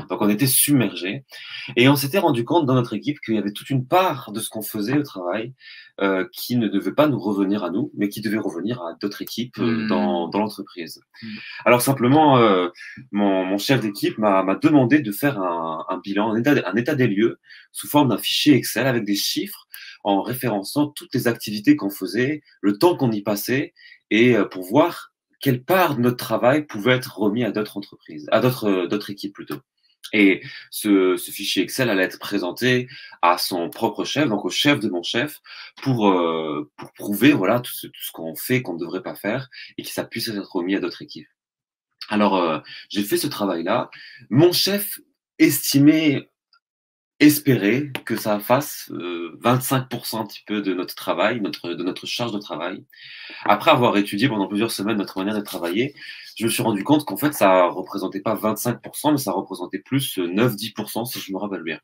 Donc, on était submergés. Et on s'était rendu compte dans notre équipe qu'il y avait toute une part de ce qu'on faisait au travail qui ne devait pas nous revenir à nous, mais qui devait revenir à d'autres équipes dans l'entreprise. Alors simplement, mon chef d'équipe m'a demandé de faire un bilan, un état des lieux sous forme d'un fichier Excel avec des chiffres en référençant toutes les activités qu'on faisait, le temps qu'on y passait et pour voir quelle part de notre travail pouvait être remis à d'autres entreprises, à d'autres équipes plutôt. Et ce fichier Excel allait être présenté à son propre chef, donc au chef de mon chef, pour prouver voilà tout ce qu'on fait, qu'on ne devrait pas faire, et que ça puisse être remis à d'autres équipes. Alors, j'ai fait ce travail-là. Mon chef estimait, espérait que ça fasse 25% un petit peu de notre travail, de notre charge de travail. Après avoir étudié pendant plusieurs semaines notre manière de travailler, je me suis rendu compte qu'en fait, ça représentait pas 25%, mais ça représentait plus 9-10%, si je me rappelle bien.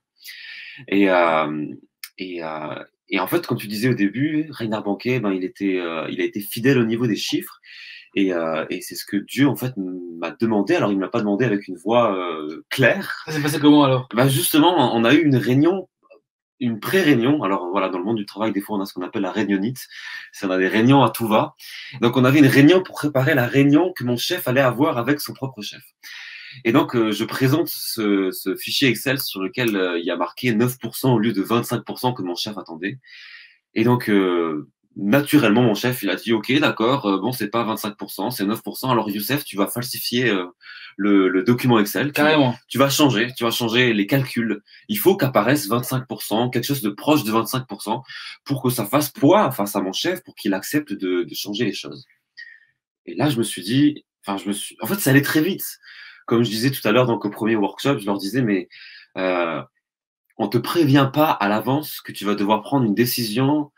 Et, et, euh, et en fait, comme tu disais au début, Reinhard Banquet, ben, il a été fidèle au niveau des chiffres. Et c'est ce que Dieu, en fait, m'a demandé. Alors, il ne m'a pas demandé avec une voix claire. Ça s'est passé comment alors? Ben, justement, on a eu une réunion, une pré-réunion. Alors, voilà, dans le monde du travail, des fois, on a ce qu'on appelle la réunionnite. On a des réunions à tout va. Donc, on avait une réunion pour préparer la réunion que mon chef allait avoir avec son propre chef. Et donc, je présente ce fichier Excel sur lequel il y a marqué 9% au lieu de 25% que mon chef attendait. Et donc, naturellement, mon chef, il a dit, OK, d'accord, bon, c'est pas 25%, c'est 9%. Alors, Youssef, tu vas falsifier le document Excel. Carrément. Tu vas changer les calculs. Il faut qu'apparaisse 25%, quelque chose de proche de 25%, pour que ça fasse poids face à mon chef, pour qu'il accepte de changer les choses. Et là, je me suis dit, en fait, ça allait très vite. Comme je disais tout à l'heure, donc au premier workshop, je leur disais, mais on te prévient pas à l'avance que tu vas devoir prendre une décision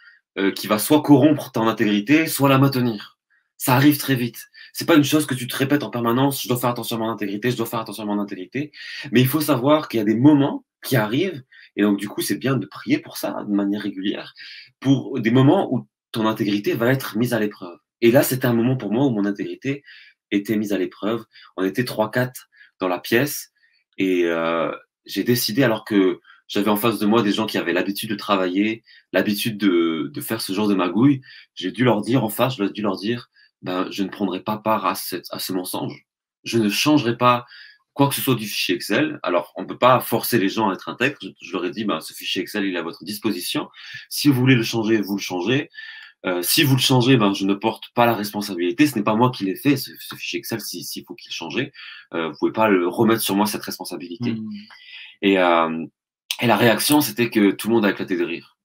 qui va soit corrompre ton intégrité, soit la maintenir. Ça arrive très vite. C'est pas une chose que tu te répètes en permanence, je dois faire attention à mon intégrité, je dois faire attention à mon intégrité. Mais il faut savoir qu'il y a des moments qui arrivent, et donc du coup, c'est bien de prier pour ça de manière régulière, pour des moments où ton intégrité va être mise à l'épreuve. Et là, c'était un moment pour moi où mon intégrité était mise à l'épreuve. On était 3-4 dans la pièce, et j'ai décidé, alors que j'avais en face de moi des gens qui avaient l'habitude de travailler, l'habitude de faire ce genre de magouille. J'ai dû leur dire en face, je dû leur dire, ben, je ne prendrai pas part à ce mensonge. Je ne changerai pas quoi que ce soit du fichier Excel. Alors, on ne peut pas forcer les gens à être intègres. Je leur ai dit, ben, ce fichier Excel, il est à votre disposition. Si vous voulez le changer, vous le changez. Si vous le changez, ben, je ne porte pas la responsabilité. Ce n'est pas moi qui l'ai fait, ce fichier Excel, s'il faut qu'il change. Vous pouvez pas le remettre sur moi, cette responsabilité. Et Et la réaction, c'était que tout le monde a éclaté de rire.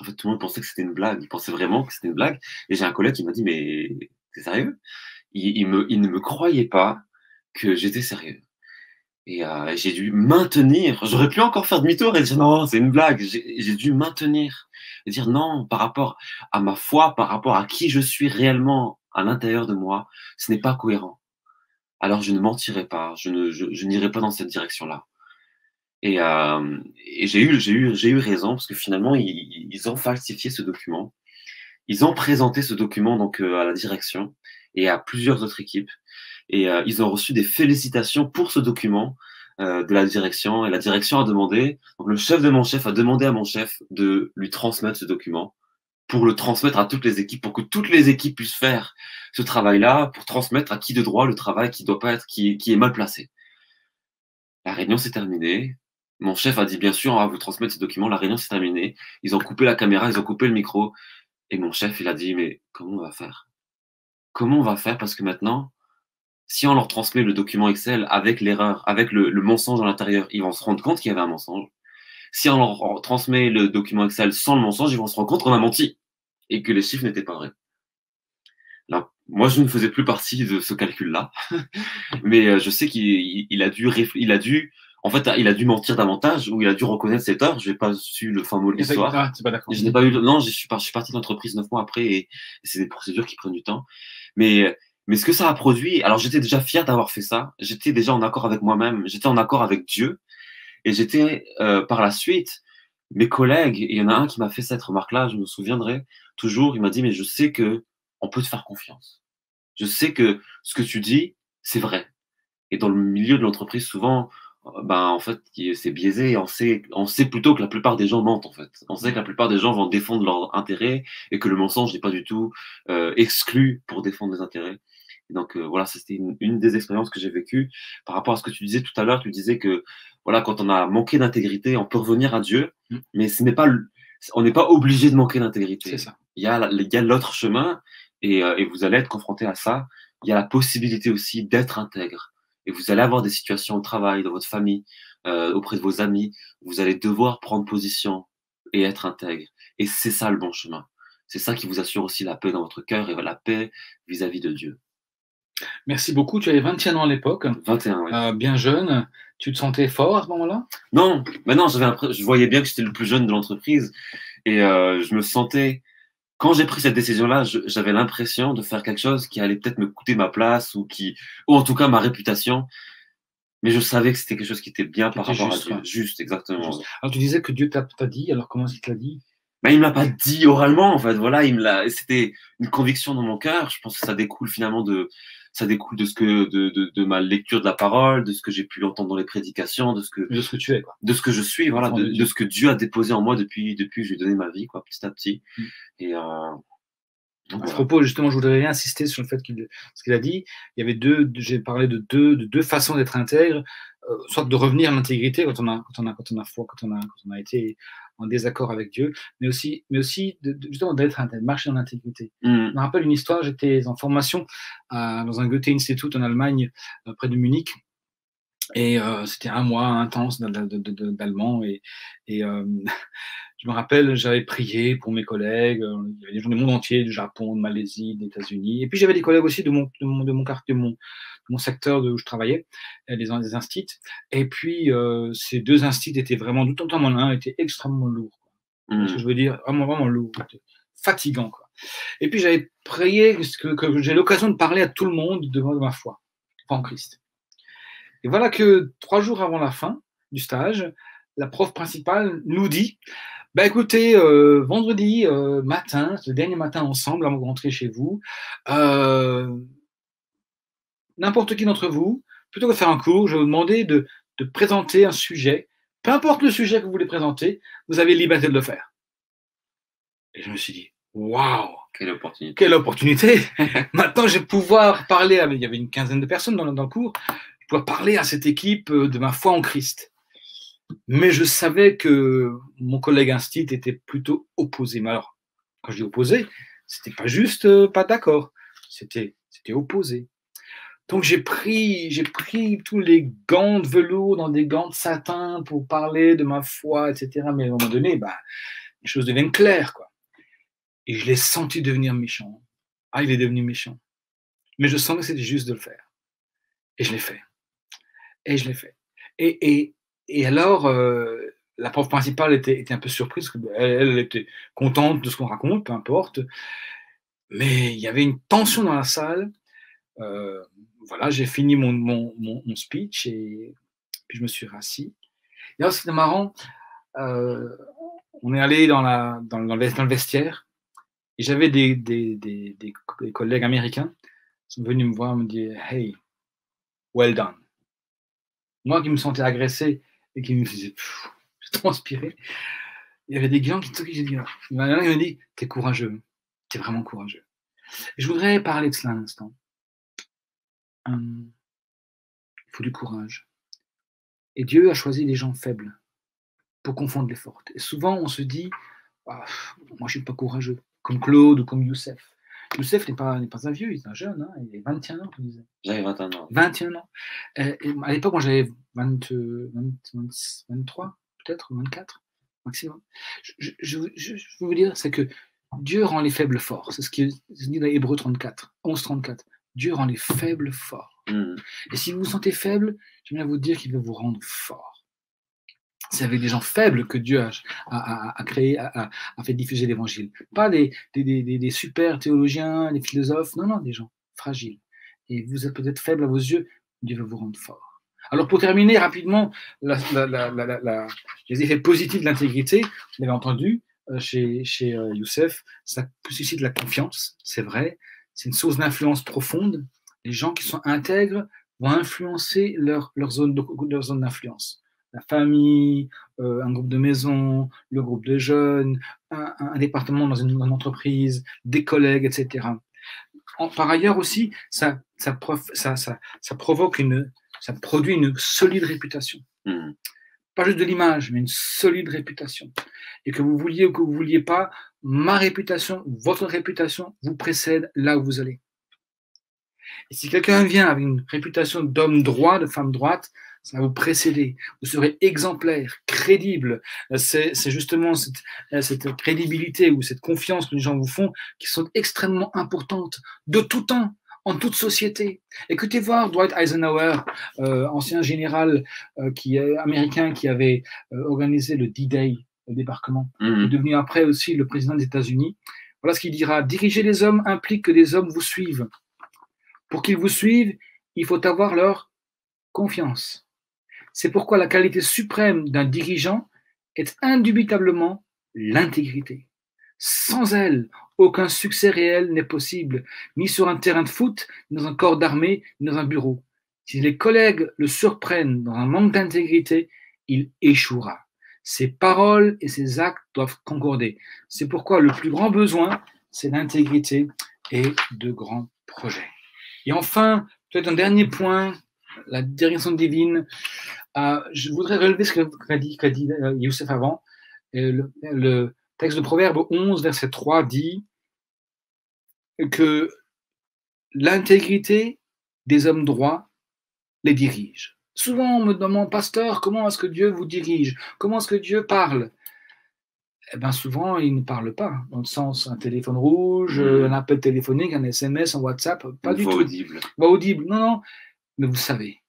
En fait, tout le monde pensait que c'était une blague. Ils pensaient vraiment que c'était une blague. Et j'ai un collègue qui m'a dit, mais t'es sérieux? Il ne me croyait pas que j'étais sérieux. Et j'ai dû maintenir. J'aurais pu encore faire demi-tour et dire non, c'est une blague. J'ai dû maintenir et dire non par rapport à ma foi, par rapport à qui je suis réellement à l'intérieur de moi, ce n'est pas cohérent. Alors je ne mentirai pas, je n'irai pas dans cette direction-là. Et j'ai eu raison parce que finalement ils ont falsifié ce document. Ils ont présenté ce document donc à la direction et à plusieurs autres équipes. Et ils ont reçu des félicitations pour ce document de la direction. Et la direction a demandé, donc le chef de mon chef a demandé à mon chef de lui transmettre ce document pour le transmettre à toutes les équipes, pour que toutes les équipes puissent faire ce travail-là, pour transmettre à qui de droit le travail qui doit pas être, qui est mal placé. La réunion s'est terminée. Mon chef a dit bien sûr, on va vous transmettre ce document. La réunion s'est terminée. Ils ont coupé la caméra, ils ont coupé le micro. Et mon chef, il a dit, mais comment on va faire? Comment on va faire? Parce que maintenant, si on leur transmet le document Excel avec l'erreur, avec le mensonge à l'intérieur, ils vont se rendre compte qu'il y avait un mensonge. Si on leur transmet le document Excel sans le mensonge, ils vont se rendre compte qu'on a menti et que les chiffres n'étaient pas vrais. Là, moi, je ne faisais plus partie de ce calcul-là, mais je sais qu'il a dû, en fait, il a dû mentir davantage ou il a dû reconnaître ses torts. Je n'ai pas su le fin mot de l'histoire. Ah, c'est pas d'accord. Je n'ai pas eu, non, je suis parti de l'entreprise 9 mois après et c'est des procédures qui prennent du temps. Mais, mais ce que ça a produit, alors j'étais déjà fier d'avoir fait ça. J'étais déjà en accord avec moi-même. J'étais en accord avec Dieu. Et j'étais, par la suite, mes collègues, et il y en a un qui m'a fait cette remarque-là, je me souviendrai toujours, il m'a dit, mais je sais que on peut te faire confiance. Je sais que ce que tu dis, c'est vrai. Et dans le milieu de l'entreprise, souvent, ben, en fait, c'est biaisé. On sait plutôt que la plupart des gens mentent, en fait. On sait que la plupart des gens vont défendre leurs intérêts et que le mensonge n'est pas du tout exclu pour défendre les intérêts. Et donc, voilà, c'était une des expériences que j'ai vécues. Par rapport à ce que tu disais tout à l'heure, tu disais que, voilà, quand on a manqué d'intégrité, on peut revenir à Dieu, mais on n'est pas obligé de manquer d'intégrité. C'est ça. Il y a l'autre chemin et vous allez être confronté à ça. Il y a la possibilité aussi d'être intègre. Et vous allez avoir des situations au travail, dans votre famille, auprès de vos amis. Vous allez devoir prendre position et être intègre. Et c'est ça le bon chemin. C'est ça qui vous assure aussi la paix dans votre cœur et la paix vis-à-vis de Dieu. Merci beaucoup. Tu avais 21 ans à l'époque, 21, oui. bien jeune. Tu te sentais fort à ce moment-là? Non, mais non, je voyais bien que j'étais le plus jeune de l'entreprise. Et je me sentais, quand j'ai pris cette décision-là, j'avais l'impression de faire quelque chose qui allait peut-être me coûter ma place ou en tout cas ma réputation. Mais je savais que c'était quelque chose qui était bien par rapport à Dieu. Juste, exactement. Juste. Alors tu disais que Dieu t'a dit, alors comment il te l'a dit? Ben, il me l'a pas dit oralement, en fait. Voilà, c'était une conviction dans mon cœur. Je pense que ça découle finalement ça découle de ma lecture de la parole, de ce que j'ai pu entendre dans les prédications, de ce que tu es, quoi. De ce que je suis, voilà, de ce que Dieu a déposé en moi depuis que je lui ai donné ma vie, quoi, petit à petit. Et, à ce propos, justement, je voudrais insister sur le fait ce qu'il a dit. Il y avait j'ai parlé de deux façons d'être intègre, soit de revenir à l'intégrité quand on a foi, quand on a été en désaccord avec Dieu, mais aussi justement d'être intègre, marcher en intégrité. Je me rappelle une histoire, j'étais en formation dans un Goethe-Institut en Allemagne, près de Munich. Et c'était un mois intense d'allemand. Et je me rappelle, j'avais prié pour mes collègues. Il y avait des gens du monde entier, du Japon, de Malaisie, des États-Unis. Et puis j'avais des collègues aussi de mon quartier, de mon secteur où je travaillais, des instituts. Et puis ces deux instituts étaient vraiment, notamment l'un était extrêmement lourd. Ce que je veux dire, vraiment lourd, fatigant, quoi. Et puis j'avais prié que j'ai l'occasion de parler à tout le monde de ma foi en Christ. Et voilà que 3 jours avant la fin du stage, la prof principale nous dit, bah écoutez, vendredi matin, le dernier matin ensemble, avant de rentrer chez vous, n'importe qui d'entre vous, plutôt que de faire un cours, je vais vous demander de présenter un sujet, peu importe le sujet que vous voulez présenter, vous avez liberté de le faire. Et je me suis dit, waouh, quelle opportunité. Quelle opportunité. Maintenant, je vais pouvoir parler il y avait une quinzaine de personnes dans le cours, pouvoir parler à cette équipe de ma foi en Christ. Mais je savais que mon collègue Instit était plutôt opposé. Mais alors, quand je dis opposé, c'était pas juste pas d'accord, c'était opposé. Donc j'ai pris tous les gants de velours dans des gants de satin pour parler de ma foi, etc. Mais à un moment donné, bah, les choses deviennent claires, quoi. Et je l'ai senti devenir méchant. Ah, il est devenu méchant. Mais je sentais que c'était juste de le faire. Et je l'ai fait. Et je l'ai fait. Et alors, la prof principale était un peu surprise, parce qu'elle était contente de ce qu'on raconte, peu importe. Mais il y avait une tension dans la salle. Voilà, j'ai fini mon speech et puis je me suis rassis. Et alors, c'était marrant. On est allé dans le vestiaire et j'avais des collègues américains qui sont venus me voir et me dire Hey, well done. Moi qui me sentais agressé et qui me faisait transpirer, il y avait des gens qui j'ai dit, il m'a dit T'es courageux, t'es vraiment courageux. Et je voudrais parler de cela un instant. Il faut du courage. Et Dieu a choisi les gens faibles pour confondre les fortes. Et souvent, on se dit, ah, moi, je ne suis pas courageux, comme Claude ou comme Youssef. Youssef n'est pas un vieux, il est un jeune, hein, il a 21 ans, tu disais. J'avais 21 ans. 21 ans. Et à l'époque, moi, j'avais 23, peut-être, 24, maximum. Je veux vous dire, c'est que Dieu rend les faibles forts. C'est ce qui est dit dans Hébreux 34, 11-34. Dieu rend les faibles forts. Et si vous vous sentez faible, j'aimerais vous dire qu'il va vous rendre fort. C'est avec des gens faibles que Dieu a créé, a fait diffuser l'évangile. Pas des super théologiens, des philosophes, non, des gens fragiles. Et vous êtes peut-être faible à vos yeux, Dieu va vous rendre fort. Alors pour terminer rapidement, les effets positifs de l'intégrité, vous l'avez entendu chez Youssef, ça suscite la confiance, c'est vrai, c'est une source d'influence profonde. Les gens qui sont intègres vont influencer leur zone d'influence. La famille, un groupe de maison, le groupe de jeunes, un département dans une entreprise, des collègues, etc. Par ailleurs aussi, ça produit une solide réputation. Pas juste de l'image, mais une solide réputation. Et que vous vouliez ou que vous ne vouliez pas, ma réputation, votre réputation vous précède là où vous allez. Et si quelqu'un vient avec une réputation d'homme droit, de femme droite, ça va vous précéder. Vous serez exemplaire, crédible. C'est justement cette crédibilité ou cette confiance que les gens vous font qui sont extrêmement importantes de tout temps, en toute société. Écoutez voir Dwight Eisenhower, ancien général américain qui avait organisé le D-Day, le débarquement, qui est devenu après aussi le président des États-Unis. Voilà ce qu'il dira. Diriger les hommes implique que des hommes vous suivent. Pour qu'ils vous suivent, il faut avoir leur confiance. C'est pourquoi la qualité suprême d'un dirigeant est indubitablement l'intégrité. Sans elle, aucun succès réel n'est possible, ni sur un terrain de foot, ni dans un corps d'armée, ni dans un bureau. Si les collègues le surprennent dans un manque d'intégrité, il échouera. Ses paroles et ses actes doivent concorder. C'est pourquoi le plus grand besoin, c'est l'intégrité et de grands projets. Et enfin, peut-être un dernier point, la direction divine. Je voudrais relever ce qu'a dit Youssef avant. Le texte de Proverbe 11, verset 3 dit que l'intégrité des hommes droits les dirige. Souvent, on me demande, pasteur, comment est-ce que Dieu vous dirige? Comment est-ce que Dieu parle? Eh bien, souvent, il ne parle pas, dans le sens un téléphone rouge, un appel téléphonique, un SMS, un WhatsApp, pas du tout. Audible. Non, mais vous savez,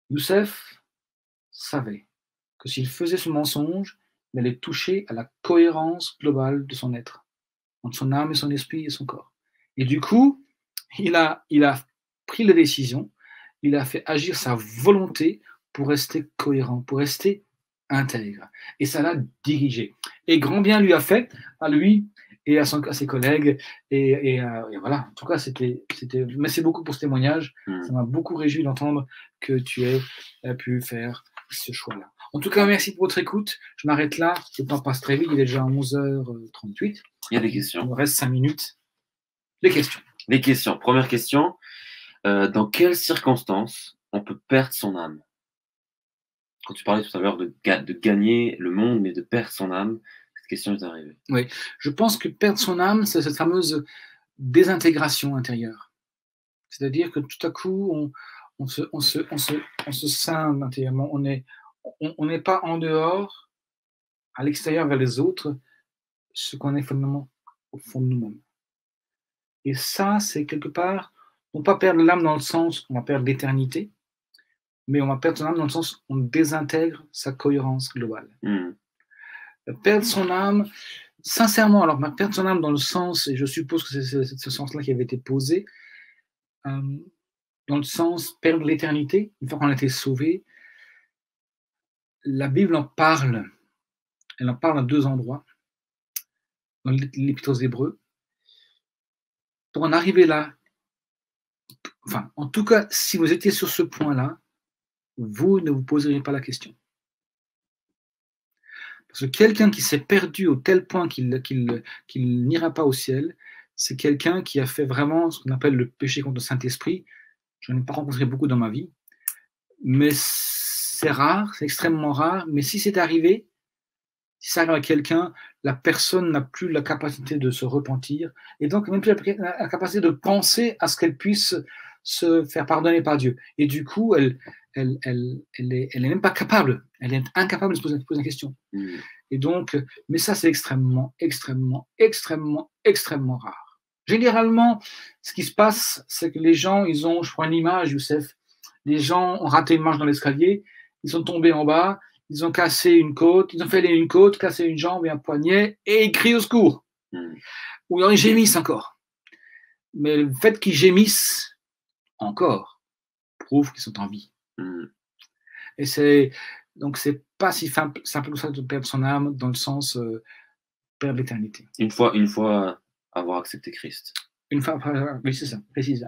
Youssef savait que s'il faisait ce mensonge, il allait toucher à la cohérence globale de son être, entre son âme et son esprit et son corps. Et du coup, il a pris la décision, il a fait agir sa volonté pour rester cohérent, pour rester intègre. Et ça l'a dirigé. Et grand bien lui a fait, à lui et à ses collègues. Et voilà, en tout cas, merci beaucoup pour ce témoignage. Ça m'a beaucoup réjoui d'entendre que tu aies pu faire ce choix-là. En tout cas, merci pour votre écoute. Je m'arrête là. Le temps passe très vite. Il est déjà 11h38. Il y a des questions. Il me reste 5 minutes. Les questions. Première question. Dans quelles circonstances on peut perdre son âme? Quand tu parlais tout à l'heure de gagner le monde, mais de perdre son âme, cette question est arrivée. Oui, je pense que perdre son âme, c'est cette fameuse désintégration intérieure. C'est-à-dire que tout à coup, on se scinde intérieurement. On n'est pas en dehors, à l'extérieur vers les autres, ce qu'on est fondamentalement au fond de nous-mêmes. Et ça, c'est quelque part, on ne va pas perdre l'âme dans le sens, on va perdre l'éternité, mais on va perdre son âme dans le sens, on désintègre sa cohérence globale. Perdre son âme, sincèrement, alors perdre son âme dans le sens, et je suppose que c'est ce sens-là qui avait été posé, dans le sens perdre l'éternité, une fois qu'on a été sauvé, la Bible en parle. Elle en parle à 2 endroits, dans l'Épître aux Hébreux. Pour en arriver là, enfin, en tout cas, si vous étiez sur ce point-là, vous ne vous poseriez pas la question. Parce que quelqu'un qui s'est perdu au tel point qu'il n'ira pas au ciel, c'est quelqu'un qui a fait vraiment ce qu'on appelle le péché contre le Saint-Esprit. Je n'en ai pas rencontré beaucoup dans ma vie, mais c'est rare, c'est extrêmement rare. Mais si c'est arrivé, si ça arrive à quelqu'un, la personne n'a plus la capacité de se repentir et donc même plus la capacité de penser à ce qu'elle puisse se faire pardonner par Dieu. Et du coup, elle est même pas capable, elle est incapable de se poser la question. Et donc, mais ça, c'est extrêmement, extrêmement, extrêmement, extrêmement rare. Généralement, ce qui se passe, c'est que les gens, ils ont, je prends une image, Youssef, les gens ont raté une marche dans l'escalier, ils sont tombés en bas, ils ont cassé une côte, ils ont fait une côte, cassé une jambe et un poignet, et ils crient au secours. Ou alors ils gémissent encore. Mais le fait qu'ils gémissent encore prouve qu'ils sont en vie. Et donc c'est pas si simple que ça de perdre son âme dans le sens perdre l'éternité. Une fois avoir accepté Christ. Une fois, oui, c'est ça,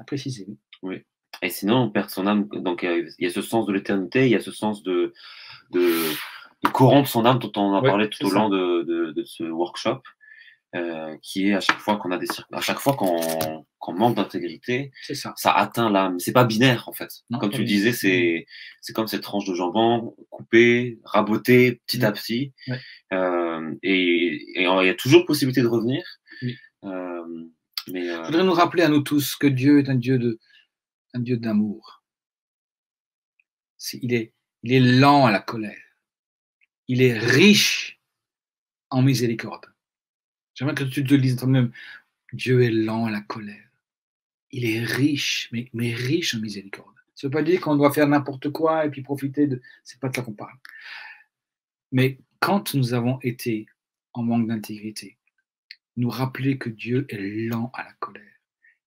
préciser. Oui. Et sinon, on perd son âme. Donc il y a ce sens de l'éternité, il y a ce sens de corrompre son âme dont on a parlé tout au long de ce workshop, qui est à chaque fois qu'on a qu'on manque d'intégrité, ça atteint l'âme. C'est pas binaire en fait. Non, comme tu disais, c'est comme cette tranche de jambon coupée, rabotée petit à petit. Ouais. Et il y a toujours possibilité de revenir. Oui. Je voudrais nous rappeler à nous tous que Dieu est un Dieu d'amour. Il est lent à la colère. Il est riche en miséricorde. J'aimerais que tu te lises toi-même. Dieu est lent à la colère. Il est riche, mais riche en miséricorde. Ça ne veut pas dire qu'on doit faire n'importe quoi et puis profiter de... C'est pas de ça qu'on parle. Mais quand nous avons été en manque d'intégrité, nous rappeler que Dieu est lent à la colère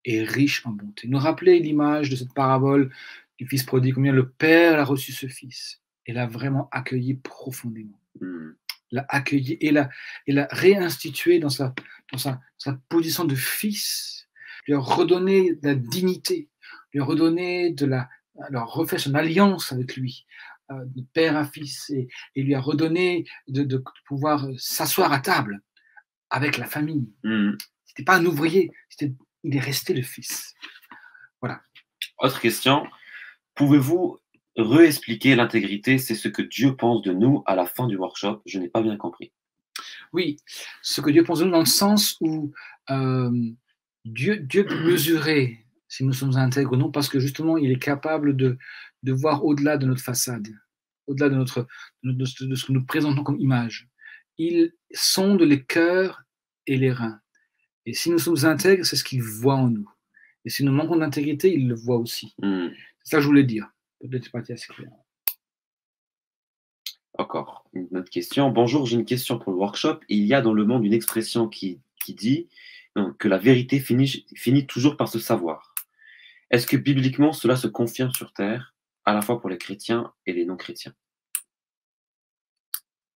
et riche en bonté. Nous rappeler l'image de cette parabole du fils prodigue, combien le père a reçu ce fils et l'a vraiment accueilli profondément. L'a accueilli et l'a réinstitué dans sa position de fils, lui a redonné de la dignité, lui a redonné alors refait son alliance avec lui, de père à fils, et lui a redonné de pouvoir s'asseoir à table avec la famille. C'était pas un ouvrier, il est resté le fils. Voilà. Autre question, pouvez-vous réexpliquer l'intégrité, c'est ce que Dieu pense de nous à la fin du workshop? Je n'ai pas bien compris. Oui, ce que Dieu pense de nous dans le sens où Dieu peut mesurer si nous sommes intègres ou non, parce que justement, il est capable de voir au-delà de notre façade, au-delà de ce que nous présentons comme image. Il sonde les cœurs et les reins. Et si nous sommes intègres, c'est ce qu'il voit en nous. Et si nous manquons d'intégrité, il le voit aussi. C'est ça que je voulais dire. Peut-être pas assez clair. Encore une autre question. Bonjour, j'ai une question pour le workshop. Il y a dans le monde une expression qui dit que la vérité finit toujours par se savoir. Est-ce que bibliquement cela se confirme sur terre, à la fois pour les chrétiens et les non-chrétiens?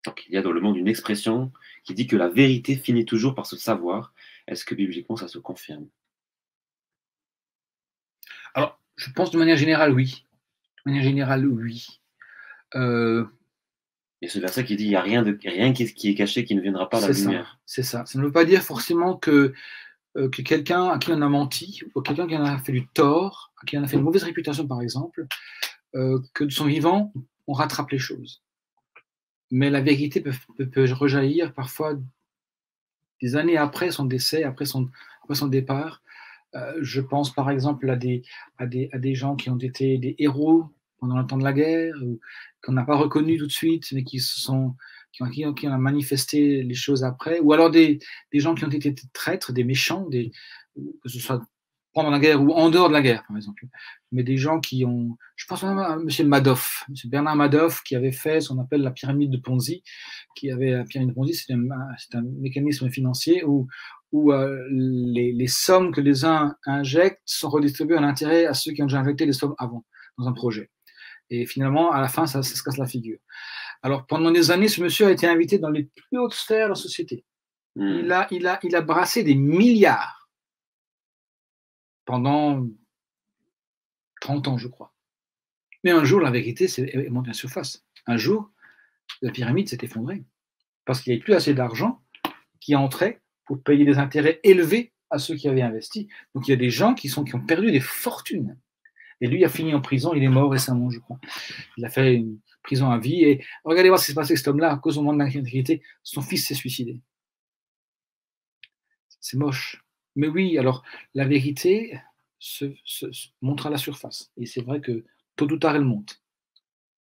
Donc il y a dans le monde une expression qui dit que la vérité finit toujours par se savoir. Est-ce que bibliquement ça se confirme? Alors, je pense de manière générale, oui. De manière générale, oui. Et ce verset qui dit il n'y a rien qui est caché qui ne viendra pas à la lumière. C'est ça. Ça ne veut pas dire forcément que quelqu'un à qui on a menti, ou quelqu'un qui en a fait du tort, à qui on a fait une mauvaise réputation par exemple, que de son vivant, on rattrape les choses. Mais la vérité peut rejaillir parfois des années après son décès, après son départ, Je pense par exemple à des gens qui ont été des héros pendant le temps de la guerre, ou qu'on n'a pas reconnus tout de suite, mais qui ont manifesté les choses après, ou alors des gens qui ont été traîtres, des méchants, que ce soit pendant la guerre ou en dehors de la guerre, par exemple. Mais des gens qui ont... Je pense même à M. Madoff, M. Bernard Madoff, qui avait fait ce qu'on appelle la pyramide de Ponzi. La pyramide de Ponzi, c'est un mécanisme financier où les sommes que les uns injectent sont redistribuées en intérêt à ceux qui ont déjà injecté les sommes avant, dans un projet. Et finalement, à la fin, ça se casse la figure. Alors, pendant des années, ce monsieur a été invité dans les plus hautes sphères de la société. Il a brassé des milliards pendant 30 ans, je crois. Mais un jour, la vérité est montée à la surface. Un jour, la pyramide s'est effondrée parce qu'il n'y avait plus assez d'argent qui entrait pour payer des intérêts élevés à ceux qui avaient investi. Donc, il y a des gens qui ont perdu des fortunes. Et lui a fini en prison, il est mort récemment, je crois. Il a fait une prison à vie. Et regardez voir ce qui s'est passé avec cet homme-là, à cause du manque d'intégrité, son fils s'est suicidé. C'est moche. Mais oui, alors la vérité se montre à la surface. Et c'est vrai que tôt ou tard, elle monte.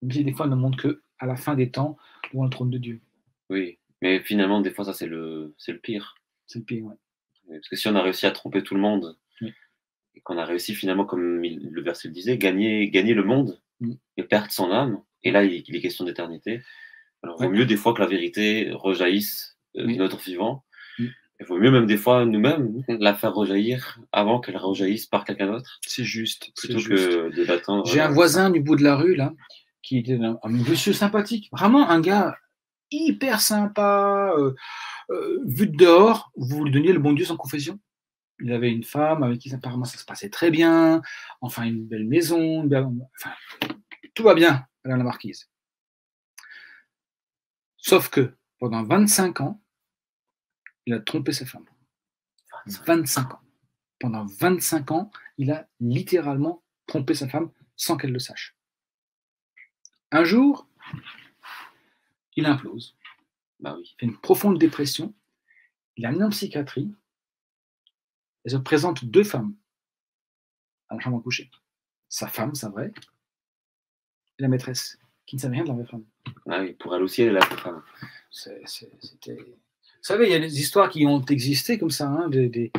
Même si des fois, elle ne monte qu'à la fin des temps, devant le trône de Dieu. Oui, mais finalement, des fois, ça, c'est le pire. C'est le pire, ouais. Parce que si on a réussi à tromper tout le monde, oui. Et qu'on a réussi finalement, comme le verset le disait, gagner le monde et perdre son âme, et là, il est question d'éternité. Alors, il vaut mieux des fois que la vérité rejaillisse de notre vivant. Il vaut mieux même des fois nous-mêmes la faire rejaillir avant qu'elle rejaillisse par quelqu'un d'autre. C'est juste. Plutôt que de l'attendre. J'ai un voisin du bout de la rue, là, qui était un monsieur sympathique. Vraiment un gars hyper sympa. Vu de dehors, vous lui donniez le bon Dieu sans confession. Il avait une femme avec qui apparemment ça se passait très bien. Enfin, une belle maison. Enfin, tout va bien, Madame la Marquise. Sauf que pendant 25 ans, il a trompé sa femme. 25 ans. Pendant 25 ans, il a littéralement trompé sa femme sans qu'elle le sache. Un jour, il implose. Bah oui. Il fait une profonde dépression. Il a amené en psychiatrie. Elle se présente 2 femmes à la chambre à coucher. Sa femme, c'est vrai, et la maîtresse, qui ne savait rien de la vraie femme. Ah oui, pour elle aussi, elle est la vraie femme. C'était... Vous savez, il y a des histoires qui ont existé comme ça, hein, des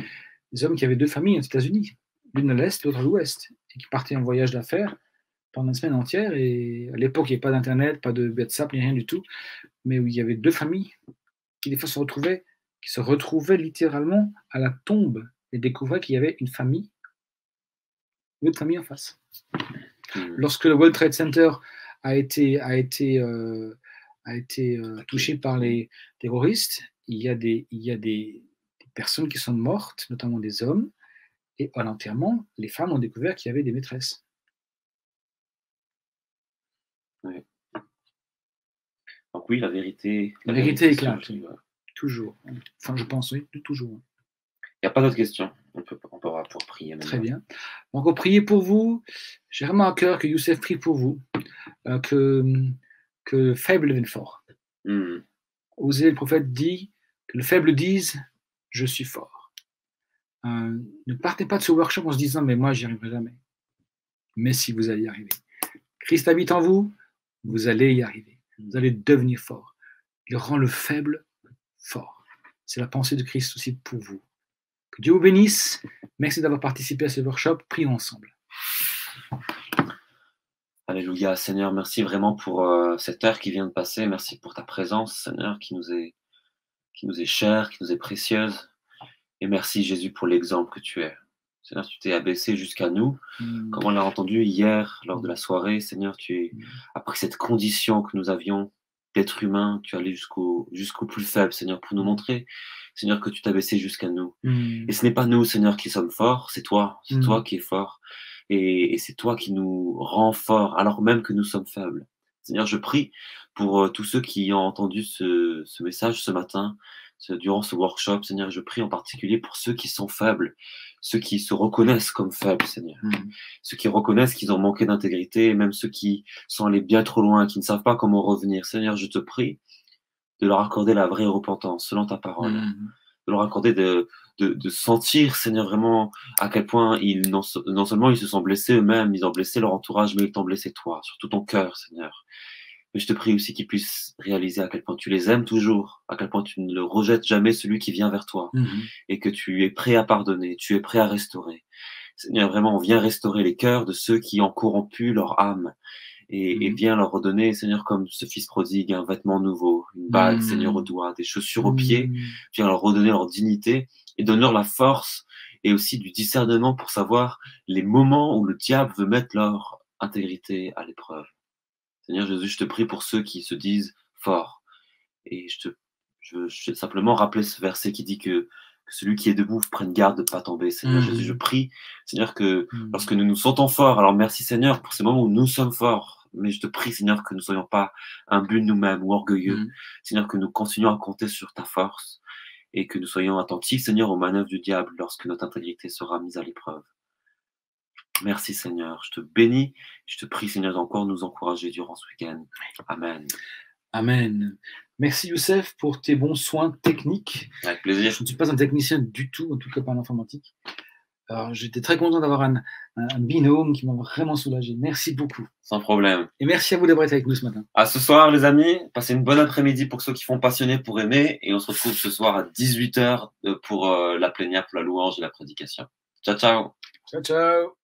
hommes qui avaient 2 familles aux États-Unis, l'une à l'Est, l'autre à l'Ouest, et qui partaient en voyage d'affaires pendant une semaine entière. Et à l'époque, il n'y avait pas d'Internet, pas de WhatsApp, ni rien du tout, mais où il y avait 2 familles qui des fois se retrouvaient littéralement à la tombe et découvraient qu'il y avait une famille, une autre famille en face. Lorsque le World Trade Center a été touché par les terroristes, il y a des personnes qui sont mortes, notamment des hommes, et à l'enterrement, les femmes ont découvert qu'il y avait des maîtresses. Oui. Donc oui, la vérité éclate, toujours. Enfin, je pense, oui, toujours. Il n'y a pas d'autres questions. On peut pour prier maintenant. Très bien. Donc, on va prier pour vous. J'ai vraiment à cœur que Youssef prie pour vous, que le faible devienne fort. Osée, le prophète, dit que le faible dise « Je suis fort ». Ne partez pas de ce workshop en se disant « Mais moi, j'y arriverai jamais ». Mais si vous allez y arriver. Christ habite en vous, vous allez y arriver. Vous allez devenir fort. Il rend le faible fort. C'est la pensée de Christ aussi pour vous. Que Dieu vous bénisse. Merci d'avoir participé à ce workshop. Prions ensemble. Alléluia, Seigneur, merci vraiment pour cette heure qui vient de passer. Merci pour ta présence, Seigneur, qui nous est chère, qui nous est précieuse. Et merci, Jésus, pour l'exemple que tu es. Seigneur, tu t'es abaissé jusqu'à nous. Comme on l'a entendu hier, lors de la soirée, Seigneur, tu as pris cette condition que nous avions d'être humain, tu es allé jusqu'au plus faible, Seigneur, pour nous montrer, Seigneur, que tu t'as baissé jusqu'à nous. Et ce n'est pas nous, Seigneur, qui sommes forts, c'est toi qui es fort. Et c'est toi qui nous rends forts, alors même que nous sommes faibles. Seigneur, je prie pour tous ceux qui ont entendu ce message ce matin, durant ce workshop. Seigneur, je prie en particulier pour ceux qui sont faibles, ceux qui se reconnaissent comme faibles, Seigneur. Ceux qui reconnaissent qu'ils ont manqué d'intégrité, même ceux qui sont allés bien trop loin, qui ne savent pas comment revenir. Seigneur, je te prie de leur accorder la vraie repentance, selon ta parole. De leur accorder de de sentir, Seigneur, vraiment à quel point non seulement ils se sont blessés eux-mêmes, ils ont blessé leur entourage, mais ils t'ont blessé toi, sur tout ton cœur, Seigneur. Mais je te prie aussi qu'ils puissent réaliser à quel point tu les aimes toujours, à quel point tu ne le rejettes jamais celui qui vient vers toi, et que tu es prêt à pardonner, tu es prêt à restaurer. Seigneur, vraiment, on vient restaurer les cœurs de ceux qui ont corrompu leur âme, et viens leur redonner, Seigneur, comme ce fils prodigue, un vêtement nouveau, une bague, Seigneur, au doigt, des chaussures aux pieds. Viens leur redonner leur dignité et donne-leur la force et aussi du discernement pour savoir les moments où le diable veut mettre leur intégrité à l'épreuve. Seigneur Jésus, je te prie pour ceux qui se disent forts. Et je veux simplement rappeler ce verset qui dit que celui qui est debout prenne garde de ne pas tomber. Seigneur Jésus, je prie, Seigneur, que lorsque nous nous sentons forts, alors merci Seigneur pour ces moments où nous sommes forts, mais je te prie Seigneur que nous ne soyons pas imbus de nous-mêmes ou orgueilleux. Seigneur, que nous continuons à compter sur ta force et que nous soyons attentifs, Seigneur, aux manœuvres du diable lorsque notre intégrité sera mise à l'épreuve. Merci Seigneur, je te bénis, je te prie Seigneur d'encore nous encourager durant ce week-end. Amen. Amen. Merci Youssef pour tes bons soins techniques. Avec plaisir. Je ne suis pas un technicien du tout, en tout cas pas en informatique. Alors j'étais très content d'avoir un binôme qui m'a vraiment soulagé. Merci beaucoup. Sans problème. Et merci à vous d'avoir été avec nous ce matin. À ce soir les amis, passez une bonne après-midi pour ceux qui font passionner pour aimer et on se retrouve ce soir à 18h pour la plénière, pour la louange et la prédication. Ciao ciao. Ciao ciao.